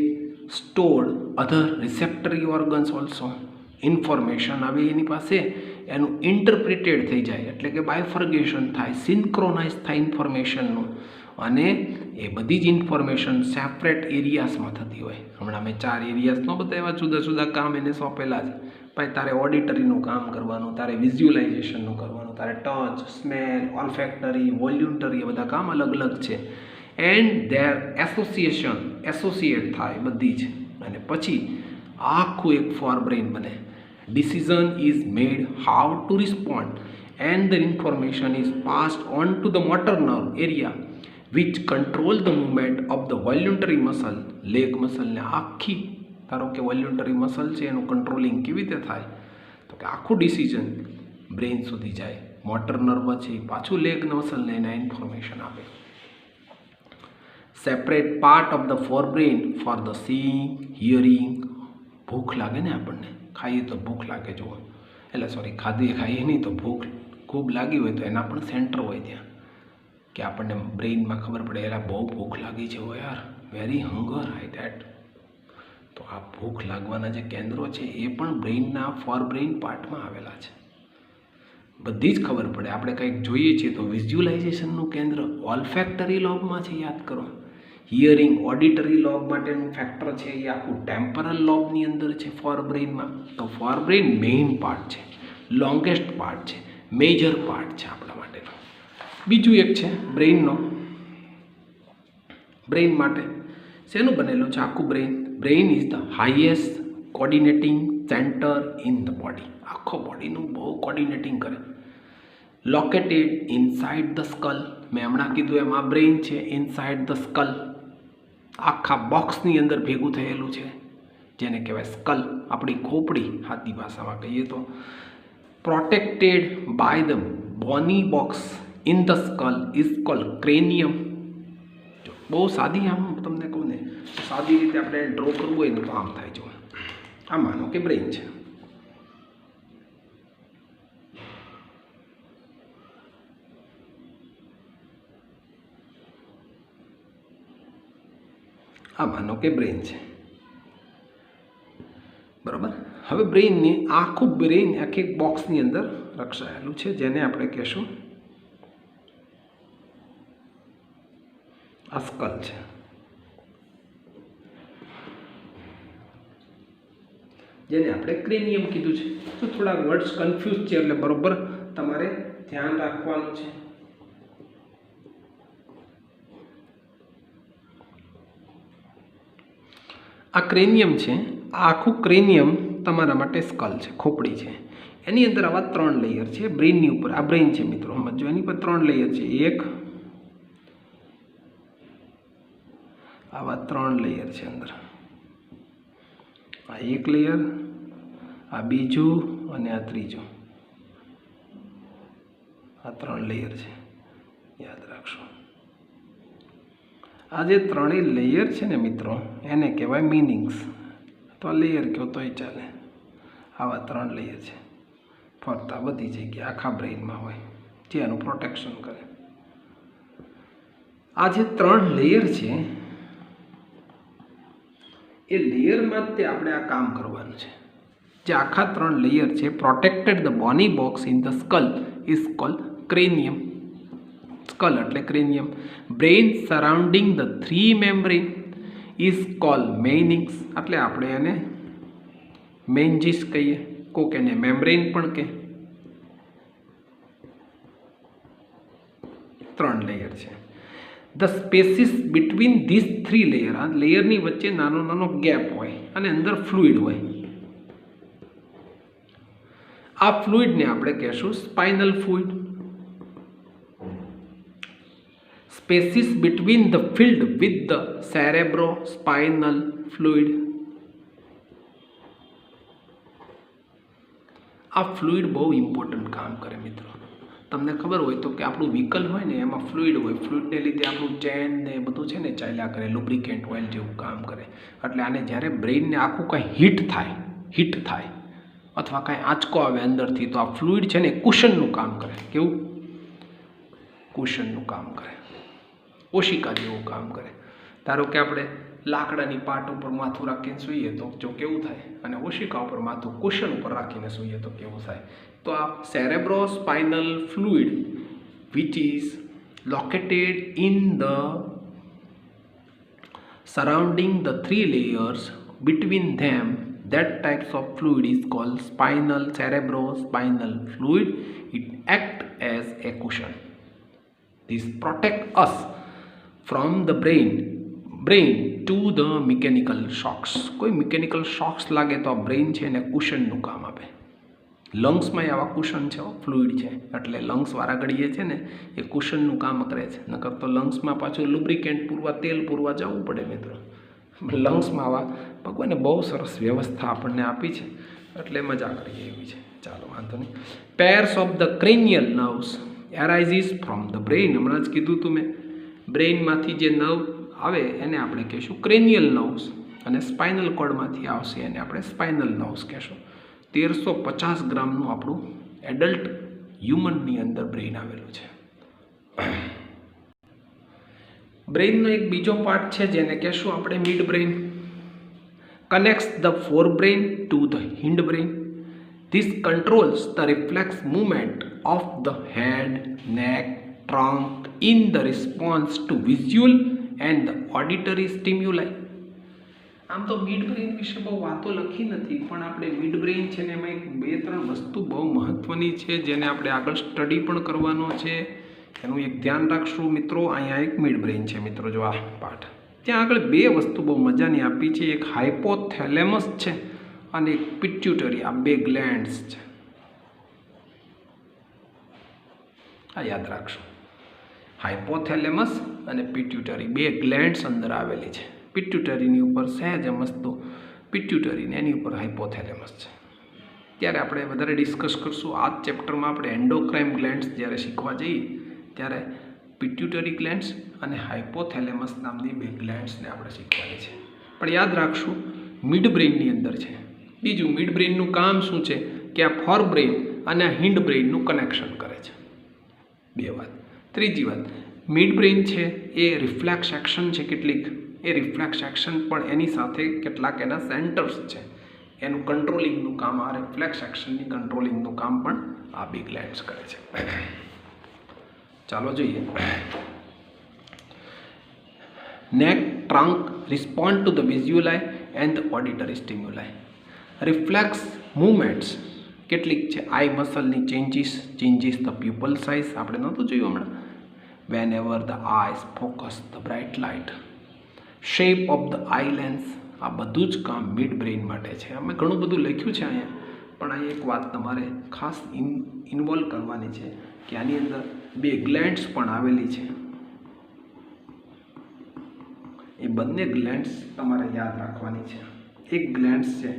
stored other receptor organs also. Information આવે એની પાસે, એનું ઇન્ટરપ્રિટેડ થઈ જાય, એટલે કે બાયફર્ગેશન થાય, સિન્ક્રોનાઇઝ થાય ઇન્ફોર્મેશનનું, અને એ બધી જ ઇન્ફોર્મેશન સેપરેટ એરિયાસમાં થતી હોય. હમણાં મેં 4 એરિયાસનો બધા એવા જુદા જુદા કામ એને સોંપેલા છે. ભાઈ તારે ઓડિટરીનું કામ કરવાનું, તારે વિઝ્યુલાઇઝેશનનું કરવાનું, તારે ટચ, સ્મેલ, ઓલ્ફેક્ટરી, વોલ્યુન્ટરી, એ બધા કામ અલગ અલગ છે. એન્ડ ધેર એસોસિએટ થાય બધી જ, અને પછી આખું એક ફોરબ્રેઇન બને. Decision is made how to respond, and the information is passed on to the motor nerve area which control the movement of the voluntary muscle. Leg મસલને આખી, ધારો કે વોલ્યુન્ટરી મસલ છે, એનું કંટ્રોલિંગ કેવી રીતે થાય તો કે આખું ડિસિઝન બ્રેઇન સુધી જાય. મોટર નર્વ છે, પાછું લેગ મસલને એના ઇન્ફોર્મેશન આપે. Separate part of the forebrain for the seeing, hearing. ભૂખ લાગે ને આપણને, ખાઈએ તો ભૂખ લાગે, જુઓ, એટલે સોરી ખાઈએ નહીં તો ભૂખ ખૂબ લાગી હોય તો એના પણ સેન્ટર હોય ત્યાં, કે આપણને બ્રેઇનમાં ખબર પડે, એલા બહુ ભૂખ લાગી છે, ઓ યાર, વેરી હંગર આઈ ધેટ. તો આ ભૂખ લાગવાના જે કેન્દ્રો છે એ પણ બ્રેઇનના ફોરબ્રેઇન પાર્ટમાં આવેલા છે. બધી જ ખબર પડે. આપણે કંઈક જોઈએ છીએ તો વિઝ્યુલાઇઝેશનનું કેન્દ્ર ઓલ્ફેક્ટરી લોબમાં છે, યાદ કરો. હિયરિંગ, ઓડિટરી લોબ માટેનું ફેક્ટર છે એ આખું ટેમ્પરલ લોબની અંદર છે ફોરબ્રેઇનમાં. તો ફોરબ્રેઇન મેઇન પાર્ટ છે, લોંગેસ્ટ પાર્ટ છે, મેજર પાર્ટ છે આપણા માટેનો. બીજું એક છે બ્રેઇનનો. બ્રેઇન માટે શેનું બનેલું છે આખું brain? Brain is the highest coordinating center in the body. આખો બોડીનું બહુ કોર્ડિનેટિંગ કરે. Located inside the skull. મેં હમણાં કીધું એમ આ બ્રેઇન છે ઇનસાઇડ ધ સ્કલ, આખા બોક્સની અંદર ભેગું થયેલું છે, જેને કહેવાય સ્કલ, આપણી ખોપડી સાદી ભાષામાં કહીએ તો. Protected by the bony box in the skull is called cranium. બહુ સાદી, આમ તમને કહું ને, સાદી રીતે આપણે ડ્રો કરવું હોય ને તો આમ થાય. જો આ માનો કે બ્રેઇન છે. આ માનો કે બ્રેઇન છે, બરાબર. હવે બ્રેઇનની આખું બ્રેઇન આખી બોક્સની અંદર રક્ષાયેલું છે, જેને આપણે કહેશું આ સ્કલ છે. જેને આપણે ક્રેનિયમ કીધું છે. તો થોડા વર્ડ્સ કન્ફ્યુઝ છે, એટલે બરોબર તમારે ધ્યાન રાખવાનું છે. આ ક્રેનિયમ છે, આ આખું ક્રેનિયમ તમારા માટે સ્કલ છે, ખોપડી છે. એની અંદર આવા 3 લેયર છે બ્રેઇનની ઉપર. આ બ્રેઇન છે મિત્રો, સમજો. એની પર 3 લેયર છે. એક આવા 3 લેયર છે અંદર. આ એક લેયર, આ બીજું અને આ ત્રીજું. આ 3 લેયર છે, યાદ રાખશો. આ જે 3 લેયર છે ને મિત્રો, એને કહેવાય મીનિંગ્સ, અથવા લેયર કહો તોય ચાલે. આવા 3 લેયર છે, ફરતા બધી જગ્યાએ આખા બ્રેઇનમાં હોય, જે એનું પ્રોટેક્શન કરે. આ જે 3 લેયર છે, એ લેયરમાં જ તે આપણે આ કામ કરવાનું છે. જે આખા 3 લેયર છે, protected the bony box in the skull is called cranium. Skull એટલે cranium. Brain surrounding the 3 membrane is called meninges. એટલે આપણે એને મેન્જીસ કહીએ, કોક એને મેમ્બ્રેન પણ કહે. 3 લેયર છે. The spaces between this 3 layer, આ લેયરની વચ્ચે નાનો નાનો ગેપ હોય અને અંદર ફ્લુઇડ હોય. આ ફ્લુઇડને આપણે કહેશું spinal fluid. Spaces between the filled with the cerebro spinal fluid. આ ફ્લુઇડ બહુ ઇમ્પોર્ટન્ટ કામ કરે મિત્રો. તમને ખબર હોય તો કે આપણું વ્હીકલ હોય ને, એમાં ફ્લુઇડ હોય. ફ્લુઇડને લીધે આપણું ચેન ને બધું છે ને ચાલ્યા કરે, લુબ્રિકેન્ટ ઓઇલ જેવું કામ કરે. એટલે આને જ્યારે બ્રેઇનને આખું કાંઈ હીટ થાય અથવા કાંઈ આંચકો આવે અંદરથી, તો આ ફ્લુઇડ છે ને કુશનનું કામ કરે. કેવું? કુશનનું કામ કરે, ઓશિકા જેવું કામ કરે. ધારો કે આપણે લાકડાની પાટ ઉપર માથું રાખીને સૂઈએ તો જો કેવું થાય, અને ઓશિકા ઉપર માથું કુશન ઉપર રાખીને સૂઈએ તો કેવું થાય. તો આ cerebro spinal fluid which is located in the surrounding the 3 layers between them, that types of fluid is called spinal cerebrospinal fluid. It act as a cushion. This protect us from the brain to the mechanical shocks. કોઈ mechanical shocks લાગે તો આ brain છે એને કુશનનું કામ આપે. લંગ્સમાં આવા cushion છે, ફ્લુઇડ છે, એટલે લંગ્સ વાળા ઘડીએ છે ને એ કુશનનું કામ કરે છે. નકર તો લંગ્સમાં પાછું લુબ્રિકેન્ટ પૂરવા, તેલ પૂરવા જવું પડે મિત્રો. લંગ્સમાં આવા ભગવાને બહુ સરસ વ્યવસ્થા આપણને આપી છે, એટલે મજા કરીએ એવી છે. ચાલો વાંધો નહીં. Pairs of the cranial nerves arises from the brain. હમણાં જ કીધું તું મેં, બ્રેઇનમાંથી જે નર્વ આવે એને આપણે કહીશું ક્રેનિયલ નર્વ્સ, અને સ્પાઇનલ કોર્ડમાંથી આવશે એને આપણે સ્પાઇનલ નર્વ્સ કહેશું. 1350 ગ્રામનું આપણું એડલ્ટ હ્યુમનની અંદર બ્રેઇન આવેલું છે. બ્રેઇનનો એક બીજો પાર્ટ છે જેને કહેશું આપણે mid brain. Connects the four brain to the hind brain. This controls the reflex movement of the head, neck, trunk in the response to visual and the auditory stimuli. આમ તો મિડ બ્રેઇન વિશે બહુ વાતો લખી નથી, પણ આપણે mid brain છે ને એમાં 2-3 વસ્તુ બહુ મહત્ત્વની છે જેને આપણે આગળ સ્ટડી પણ કરવાનો છે. એનું એક ધ્યાન રાખશું મિત્રો. અહીંયા એક મિડ બ્રેઇન છે મિત્રો, જો આ પાર્ટ. ત્યાં આગળ 2 વસ્તુ બહુ મજાની આપી છે. એક હાઇપોથેલેમસ છે અને એક પિટ્યુટરી. આ 2 ગ્લેન્ડ્સ છે, આ યાદ રાખશો. હાઇપોથેલેમસ અને પિટ્યુટરી 2 ગ્લેન્ડ્સ અંદર આવેલી છે. પિટ્યુટરીની ઉપર સહેજ મસ્તો પિટ્યુટરીને, એની ઉપર હાઇપોથેલેમસ છે. ત્યારે આપણે વધારે ડિસ્કસ કરશું. આ જ ચેપ્ટરમાં આપણે એન્ડોક્રાઇન ગ્લેન્ડ્સ જ્યારે શીખવા જઈએ ત્યારે પિટ્યુટરી ગ્લેન્ડ્સ અને હાઇપોથેલેમસ નામની 2 ગ્લેન્ડ્સને આપણે શીખવાની છે. પણ યાદ રાખશું મિડ બ્રેઇનની અંદર છે. બીજું, મિડ બ્રેઇનનું કામ શું છે કે આ ફોર બ્રેઇન અને આ હિન્ડ બ્રેઇનનું કનેક્શન કરે છે. 2 વાત. ત્રીજી વાત, મિડ બ્રેઇન છે એ રિફ્લેક્સ એક્શન છે કેટલીક એ રિફ્લેક્સ એક્શન પણ એની સાથે કેટલાક એના સેન્ટર્સ છે, એનું કંટ્રોલિંગનું કામ, આ રિફ્લેક્સ એક્શનની કંટ્રોલિંગનું કામ પણ આ બી ગ્લેન્ડ્સ કરે છે. ચાલો જોઈએ. Neck trunk respond to the visual eye and the auditory stimuli. Reflex movements કેટલીક છે. આઈ મસલની ચેન્જીસ ધ પ્યુપલ સાઇઝ, આપણે નહોતું જોયું હમણાં. Whenever the eyes focus the bright light, shape of the eye lens, આ બધું જ કામ મિડ બ્રેઇન માટે છે. અમે ઘણું બધું લખ્યું છે અહીંયા, પણ અહીંયા એક વાત તમારે ખાસ ઇન્વોલ્વ કરવાની છે કે આની અંદર બે ગ્લેન્ડ્સ પણ આવેલી છે. એ બંને ગ્લેન્ડ્સ તમારે યાદ રાખવાની છે. એક ગ્લેન્ડ્સ છે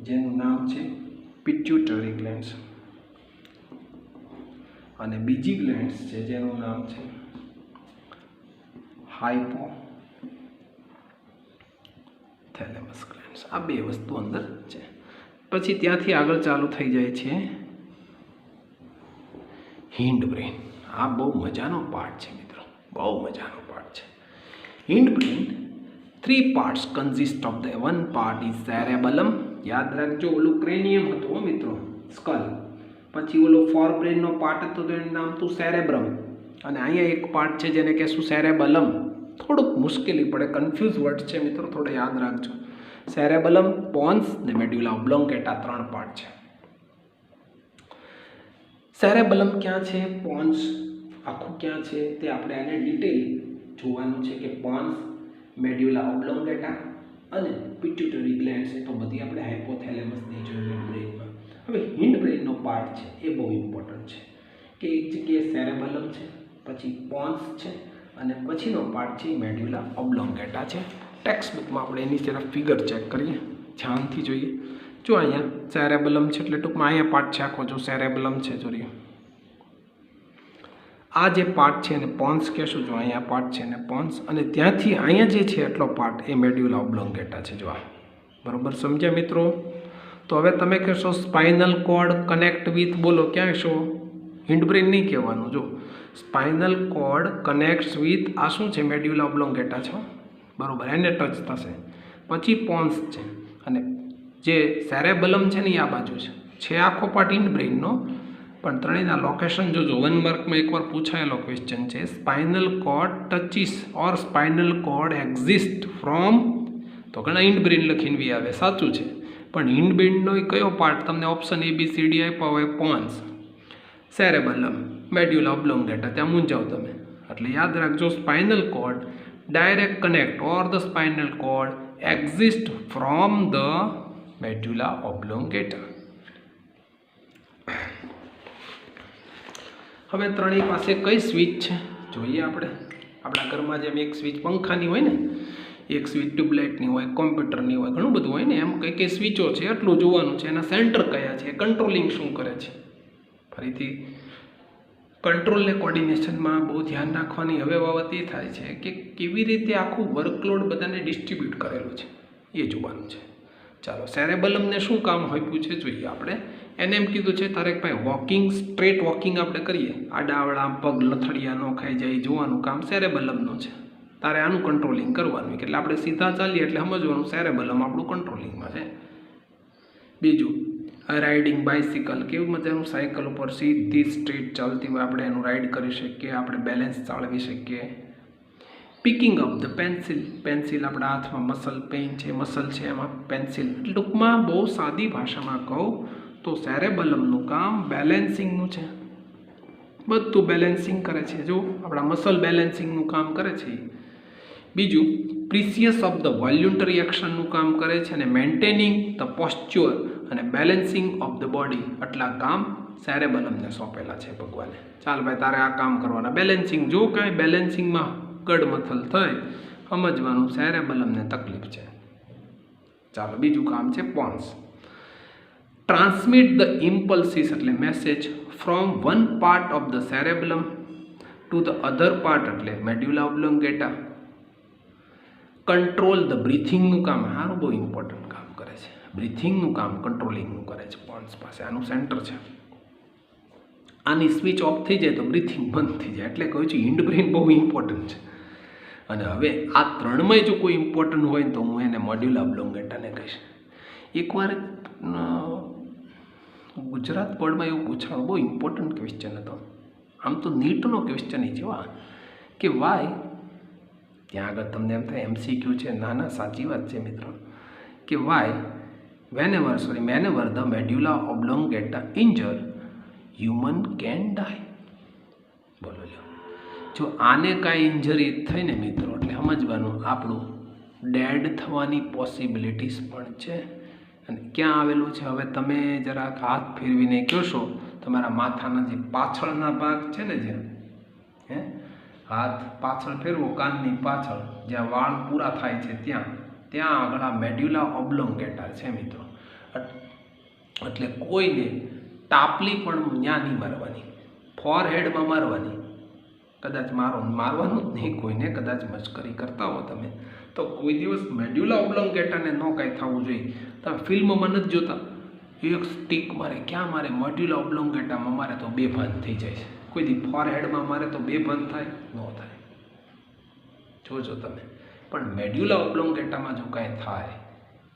જેનું નામ છે પિટ્યુટરી ગ્લેન્ડ્સ, અને બીજી ગ્લેન્ડ્સ છે જેનું નામ છે હાઇપોથેલેમસ ગ્લેન્ડ્સ. આ બે વસ્તુ અંદર છે. પછી ત્યાંથી આગળ ચાલુ થઈ જાય છે હિન્ડ બ્રેન. આ બહુ મજાનો પાર્ટ છે મિત્રો, બહુ મજાનો પાર્ટ છે. Hind brain 3 parts consist of the one part is cerebellum. યાદ રાખજો, ઓલું ક્રેનિયમ હતું મિત્રો, સ્કલ. પછી ઓલો ફોર બ્રેનનો પાર્ટ હતો તો એનું નામ હતું સેરેબ્રમ, અને અહીંયા એક પાર્ટ છે જેને કહેશું સેરેબલમ. થોડુંક મુશ્કેલી પડે, કન્ફ્યુઝ વર્ડ છે મિત્રો, થોડે યાદ રાખજો. સેરેબલમ, પોન્સ ને મેડ્યુલા ઓબ્લોંગેટા 3 પાર્ટ છે. સેરેબલમ ક્યાં છે, પોન્સ આખું ક્યાં છે તે આપણે આને ડિટેલ જોવાનું છે કે પોન્સ, મેડ્યુલા ઓબ્લોંગેટા અને પિટ્યુટરી ગ્લેન્ડ્સ એ તો બધી આપણે હાઇપોથેલેમસની જોઈ બ્રેઇનમાં. હવે હિન્ડ બ્રેઇનનો પાર્ટ છે એ બહુ ઇમ્પોર્ટન્ટ છે કે એક જગ્યાએ સેરેબલમ છે, પછી પોન્સ છે, અને પછીનો પાર્ટ છે મેડ્યુલા ઓબ્લોંગેટા છે. ટેક્સ્ટ બુકમાં આપણે એની તરફ ફિગર ચેક કરીએ, ધ્યાનથી જોઈએ. જો અહીંયા સેરેબલમ છે એટલે ટૂંકમાં અહીંયા પાર્ટ છે આખો, જો સેરેબલમ છે જોઈએ. આ જે પાર્ટ છે એને પોન્સ કહેશું, જો અહીંયા પાર્ટ છે એને પોન્સ, અને ત્યાંથી અહીંયા જે છે એટલો પાર્ટ એ મેડ્યુલા ઓબ્લોંગેટા છે. જો આ બરોબર સમજ્યા મિત્રો? તો હવે તમે કહેશો સ્પાઇનલ કોર્ડ કનેક્ટ વિથ, બોલો ક્યાં છો? હિન્ડ બ્રેન નહીં કહેવાનું. જો સ્પાઇનલ કોર્ડ કનેક્ટ્સ વિથ આ શું છે, મેડ્યુલા ઓબ્લોંગેટા છે બરોબર, એને ટચ થશે. પછી પોન્સ છે, અને જે સેરેબલમ છે ને એ આ બાજુ છે આખો પાર્ટ હિન્ડ બ્રેઇનનો. પણ ત્રણેયના લોકેશન જોજો, 1 માર્કમાં એકવાર પૂછાયેલો ક્વેશ્ચન છે. Spinal cord touches or spinal cord exist from, તો ઘણા હિન્ડ બ્રેઇન લખીને બી આવે, સાચું છે. પણ હિન્ડ બ્રેઇનનો એ કયો પાર્ટ તમને ઓપ્શન ABCD આપ્યા હોય, પોન્સ, સેરેબલમ, મેડ્યુલા ઓબ્લોંગેટા, ત્યાં મૂંઝાવ તમે. એટલે યાદ રાખજો, spinal cord direct connect or the spinal cord exist from the medulla oblongata. હવે ત્રણેય પાસે કઈ સ્વિચ છે જોઈએ આપણે. આપણા ઘરમાં જેમ એક સ્વિચ પંખાની હોય ને, એક સ્વિચ ટ્યુબલાઇટની હોય, કોમ્પ્યુટરની હોય, ઘણું બધું હોય ને, એમ કઈ કઈ સ્વિચો છે એટલું જોવાનું છે. એના સેન્ટર કયા છે, કંટ્રોલિંગ શું કરે છે. ફરીથી કંટ્રોલને કોર્ડિનેશનમાં બહુ ધ્યાન રાખવાની હવે બાબત એ થાય છે કે કેવી રીતે આખું વર્કલોડ બધાને ડિસ્ટ્રીબ્યુટ કરેલું છે એ જોવાનું છે. ચાલો, સેરેબલમને શું કામ આપ્યું છે જોઈએ આપણે. એને એમ કીધું છે તારે ભાઈ વોકિંગ, સ્ટ્રેટ વોકિંગ આપણે કરીએ, આડાવડા પગ લથડિયા ન ખાઈ જાય, જોવાનું કામ સેરેબલમનું છે. તારે આનું કંટ્રોલિંગ કરવાનું, એટલે આપણે સીધા ચાલીએ એટલે સમજવાનું સેરેબલમ આપણું કંટ્રોલિંગમાં છે. બીજું, રાઇડિંગ બાઇસિકલ, કેવું મજાનું સાયકલ ઉપર સીધી સ્ટ્રેટ ચાલતી હોય આપણે એનું રાઇડ કરી શકીએ, આપણે બેલેન્સ જાળવી શકીએ. પિકિંગ અપ ધ પેન્સિલ આપણા હાથમાં મસલ પેઇન છે, મસલ છે એમાં પેન્સિલ. ટૂંકમાં બહુ સાદી ભાષામાં કહું તો સેરેબલમનું કામ બેલેન્સિંગનું છે, બધું બેલેન્સિંગ કરે છે. જો આપણા મસલ બેલેન્સિંગનું કામ કરે છે. બીજું, પ્રિસિયસ ઓફ ધ વોલ્યુન્ટરી એક્શનનું કામ કરે છે, અને મેન્ટેનિંગ ધ પોસ્ચ્યોર અને બેલેન્સિંગ ઓફ ધ બોડી, આટલા કામ સેરેબલમને સોંપેલા છે ભગવાને. ચાલ ભાઈ તારે આ કામ કરવાના. બેલેન્સિંગ, જો કાંઈ બેલેન્સિંગમાં ગડમથલ થાય સમજવાનું સેરેબલમને તકલીફ છે. ચાલો, બીજું કામ છે પોન્સ. ટ્રાન્સમિટ ધ ઇમ્પલ્સીસ એટલે message from one part of the cerebellum to the other part એટલે મેડ્યુલા ઓબ્લોંગેટા. કંટ્રોલ ધ બ્રીથિંગનું કામ, સારું બહુ ઇમ્પોર્ટન્ટ કામ કરે છે. બ્રીથિંગનું કામ કંટ્રોલિંગનું કરે છે પોન્સ પાસે, આનું સેન્ટર છે. આની સ્વિચ ઓફ થઈ જાય તો બ્રીથિંગ બંધ થઈ જાય, એટલે કહું છું હિન્ડ બ્રેન બહુ ઇમ્પોર્ટન્ટ છે. અને હવે આ ત્રણમાં જો કોઈ ઇમ્પોર્ટન્ટ હોય ને તો હું એને મોડ્યુલા ઓબ્લોંગેટાને કહીશ. એકવાર ગુજરાત બોર્ડમાં એવું પૂછાણું, બહુ ઇમ્પોર્ટન્ટ ક્વેશ્ચન હતો. આમ તો નીટનો ક્વેશ્ચન છે કે વાય, ત્યાં આગળ તમને એમ થાય MCQ છે. ના સાચી વાત છે મિત્રો, કે Y whenever the medulla oblongata injure human can die. બોલો લો, જો આને કાંઈ ઇન્જરી થઈ ને મિત્રો એટલે સમજવાનું આપણું ડેડ થવાની પોસિબિલિટીઝ પણ છે. અને ક્યાં આવેલું છે હવે તમે જરાક હાથ ફેરવીને કહેશો, તમારા માથાના જે પાછળના ભાગ છે ને, જ્યાં હાથ પાછળ ફેરવો, કાનની પાછળ જ્યાં વાળ પૂરા થાય છે ત્યાં આગળ આ મેડ્યુલા ઓબ્લોંગેટા છે મિત્રો. એટલે કોઈને ટાપલી પણ ત્યાં નહીં મારવાની, ફોરહેડમાં મારવાની. કદાચ મારવાનું જ નહીં કોઈને, કદાચ મશ્કરી કરતા હો તમે તો કોઈ દિવસ મેડ્યુલા ઓબ્લોંગેટાને ન કાંઈ થવું જોઈએ. તમે ફિલ્મમાં નથી જોતા એક સ્ટીક મારે, ક્યાં મારે મેડ્યુલા ઓબ્લોંગેટામાં મારે તો બેભાન થઈ જાય છે. કોઈ દી ફોરહેડમાં મારે તો બેભાન થાય ન થાય, જોજો તમે. પણ મેડ્યુલા ઓબ્લોંગેટામાં જો કાંઈ થાય,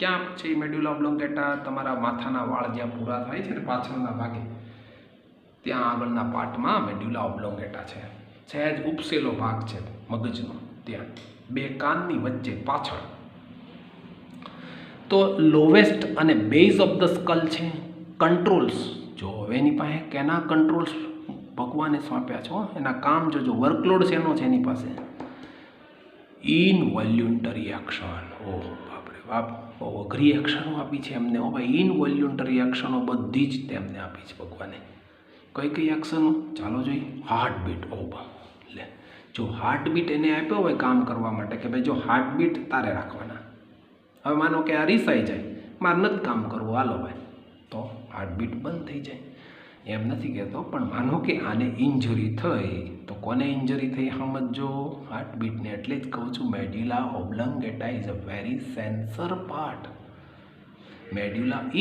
ક્યાં છે મેડ્યુલા ઓબ્લોંગેટા? તમારા માથાના વાળ જ્યાં પૂરા થાય છે ને પાછળના ભાગે, ત્યાં આગળના પાર્ટમાં મેડ્યુલા ઓબ્લોંગેટા છે. સહેજ ઉપસેલો ભાગ છે મગજનો, ત્યાં બે કાનની વચ્ચે પાછળ. તો લોવેસ્ટ અને બેઝ ઓફ ધ સ્કલ છે. કંટ્રોલ્સ જો હવે એની પાસે કેના કંટ્રોલ્સ ભગવાને સોંપ્યા છો, એના કામ જોજો. વર્કલોડ છે એનો છે એની પાસે. ઇનવોલ્યુન્ટરી એક્શન, ઓહ બાપરે બાપ, બહુ અઘરી એક્શનો આપી છે એમને. ઓ ભાઈ, ઇનવોલ્યુન્ટરી એક્શનો બધી જ તેમને આપી છે ભગવાને. કઈ એક્શનો ચાલો જોઈએ. હાર્ટબીટ, ઓ બા લે, જો હાર્ટબીટ એને આપ્યો હોય કામ કરવા માટે કે ભાઈ જો હાર્ટબીટ તારે રાખવાના. હવે માનો કે આ રીસાઈ જાય, મારે નથી કામ કરવું, હાલો ભાઈ, તો હાર્ટબીટ બંધ થઈ જાય. એમ નથી કહેતો, પણ માનો કે આને ઇન્જરી થઈ તો કોને ઇન્જરી થઈ સમજો? હાર્ટબીટને. એટલે જ કહું છું medulla oblongata is a very sensor part.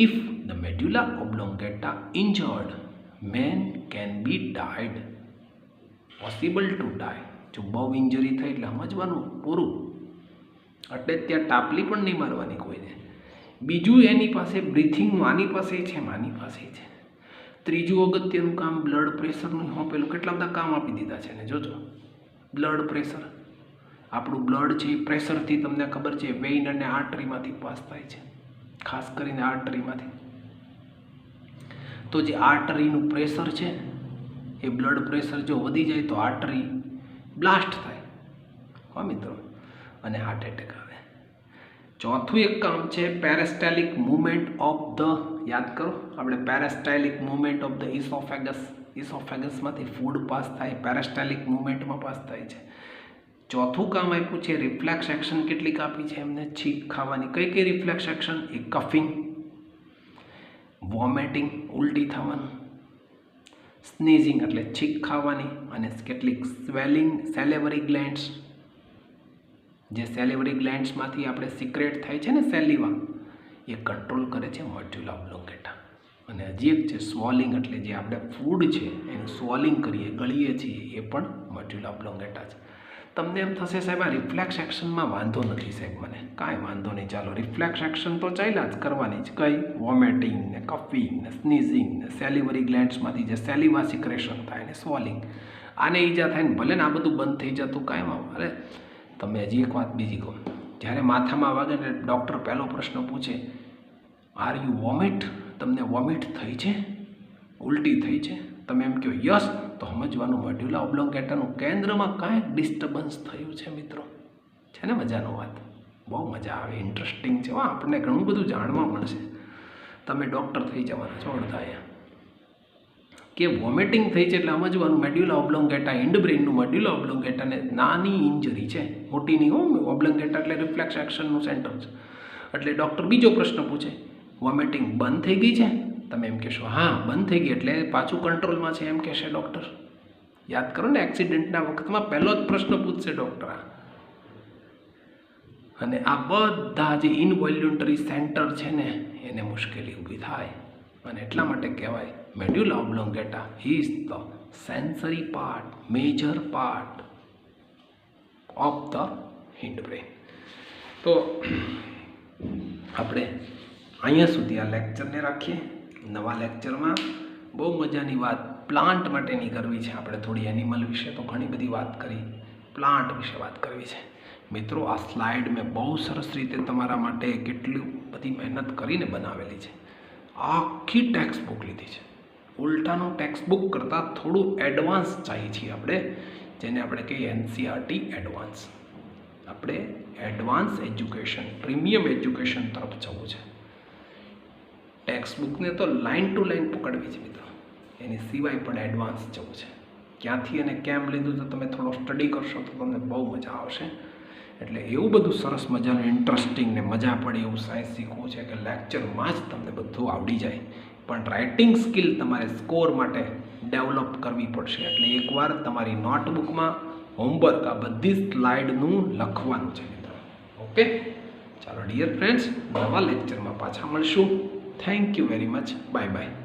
If the medulla oblongata injured, man can be died, possible to die. જો બહુ ઇન્જરી થઈ એટલે સમજવાનું પૂરું. એટલે ત્યાં ટાપલી પણ નહીં મારવાની કોઈને. બીજું એની પાસે બ્રીથિંગનું, આની પાસે છે, માની પાસે છે. ત્રીજું અગત્યનું કામ બ્લડ પ્રેશરનું. પેલું કેટલા બધા કામ આપી દીધા છે ને, જોજો. બ્લડ પ્રેશર, આપણું બ્લડ છે એ પ્રેશરથી તમને ખબર છે વેઇન અને આર્ટરીમાંથી પાસ થાય છે, ખાસ કરીને આર્ટરીમાંથી. તો જે આર્ટરીનું પ્રેશર છે એ બ્લડ પ્રેશર જો વધી જાય તો આર્ટરી બ્લાસ્ટ થાય, હા મિત્રો, અને હાર્ટ એટેક આવે. ચોથું એક કામ છે પેરેસ્ટાલિક મૂવમેન્ટ ઓફ ધ, યાદ કરો આપણે, પેરેસ્ટાલિક મૂવમેન્ટ ઓફ ધ ઇસોફેગસમાંથી ફૂડ પાસ થાય, પેરેસ્ટાલિક મૂવમેન્ટમાં પાસ થાય છે. ચોથું કામ આપ્યું છે રિફ્લેક્સ એક્શન. કેટલીક આપી છે એમને છીંક ખાવાની. કઈ રિફ્લેક્સ એક્શન? એ કફિંગ, વોમિટિંગ, ઉલટી થવાનું, સ્નીઝિંગ એટલે છીંક ખાવાની, અને કેટલીક સ્વેલિંગ, સેલેવરી ગ્લેન્ડ્સ, જે સેલેવરી ગ્લેન્ડ્સમાંથી આપણે સિક્રેટ થાય છે ને સેલિવા, એ કંટ્રોલ કરે છે મેડ્યુલા ઓબ્લોંગેટા. અને હજી એક છે સ્વોલિંગ, એટલે જે આપણે ફૂડ છે એનું સ્વોલિંગ કરીએ, ગળીએ છીએ, એ પણ મેડ્યુલા ઓબ્લોંગેટા છે. તમને એમ થશે સાહેબ આ રિફ્લેક્સ એક્શનમાં વાંધો નથી સાહેબ, મને કાંઈ વાંધો નહીં, ચાલો રિફ્લેક્સ એક્શન તો ચાલ્યા જ કરવાની જ. કઈ? વોમિટિંગ ને કફિંગ ને સ્નીઝિંગ ને સેલિવરી ગ્લેન્ડ્સમાંથી જે સેલિવા સિક્રેશન થાય ને સ્વોલિંગ, આને ઈજા થાય ને ભલે ને આ બધું બંધ થઈ જતું કાંઈ. અરે તમે હજી એક વાત બીજી કહો, જ્યારે માથામાં વાગે ને ડૉક્ટર પહેલો પ્રશ્ન પૂછે, આર યુ વોમિટ? તમને વોમિટ થઈ છે, ઉલટી થઈ છે? તમે એમ કહો યસ, તો સમજવાનું મેડ્યુલા ઓબ્લોંગેટાનું કેન્દ્રમાં કાંઈક ડિસ્ટર્બન્સ થયું છે મિત્રો. છે ને મજાનો વાત? બહુ મજા આવે, ઇન્ટરેસ્ટિંગ છે. આપણને ઘણું બધું જાણવા મળશે. તમે ડૉક્ટર થઈ જવાના છો અડધા અહીંયા. કે વોમિટિંગ થઈ છે એટલે સમજવાનું મેડ્યુલા ઓબ્લોંગેટા, હિન્ડબ્રેઇનનું મેડ્યુલા ઓબ્લોંગેટાને નાની ઇન્જરી છે, મોટી નહીં હો. ઓબ્લોંગેટા એટલે રિફ્લેક્સ એક્શનનું સેન્ટર છે. એટલે ડૉક્ટર બીજો પ્રશ્ન પૂછે, વોમિટિંગ બંધ થઈ ગઈ છે? તમે એમ કહેશો હા બંધ થઈ ગઈ, એટલે પાછું કંટ્રોલમાં છે એમ કહેશે ડૉક્ટર. યાદ કરો ને, એક્સિડન્ટના વખતમાં પહેલો જ પ્રશ્ન પૂછશે ડૉક્ટર. અને આ બધા જે ઇનવોલ્યુન્ટરી સેન્ટર છે ને એને મુશ્કેલી ઊભી થાય. અને એટલા માટે કહેવાય medulla oblongata is the sensory part, major part of the hind brain. તો આપણે અહીંયા સુધી આ લેક્ચરને રાખીએ. નવા લેક્ચરમાં બહુ મજાની વાત પ્લાન્ટ માટેની કરવી છે. આપણે થોડી એનિમલ વિશે તો ઘણી બધી વાત કરી, પ્લાન્ટ વિશે વાત કરવી છે. મિત્રો, આ સ્લાઇડ મેં બહુ સરસ રીતે તમારા માટે કેટલી બધી મહેનત કરીને બનાવેલી છે. આખી ટેક્સ્ટ બુક લીધી છે. ઉલટાનું ટેક્સ્ટ બુક કરતાં થોડું એડવાન્સ ચાહીએ છીએ આપણે, જેને આપણે કહીએ એનસીઆરટી એડવાન્સ. આપણે એડવાન્સ એજ્યુકેશન, પ્રીમિયમ એજ્યુકેશન તરફ જવું છે. ટેક્સ્ટ બુકને તો લાઇન ટુ લાઇન પકડવી છે મિત્રો, એની સિવાય પણ એડવાન્સ જવું છે. ક્યાંથી અને કેમ લીધું તો તમે થોડો સ્ટડી કરશો તો તમને બહુ મજા આવશે. એટલે એવું બધું સરસ મજાનું ઇન્ટરેસ્ટિંગ ને મજા પડે એવું સાયન્સ શીખવું છે કે લેક્ચરમાં જ તમને બધું આવડી જાય. પણ રાઇટિંગ સ્કિલ તમારે સ્કોર માટે ડેવલપ કરવી પડશે. એટલે એકવાર તમારી નોટબુકમાં હોમવર્ક આ બધી સ્લાઇડનું લખવાનું છે મિત્રો. ઓકે, ચાલો ડિયર ફ્રેન્ડ્સ, નવા લેક્ચરમાં પાછા મળશું. Thank you very much. Bye bye.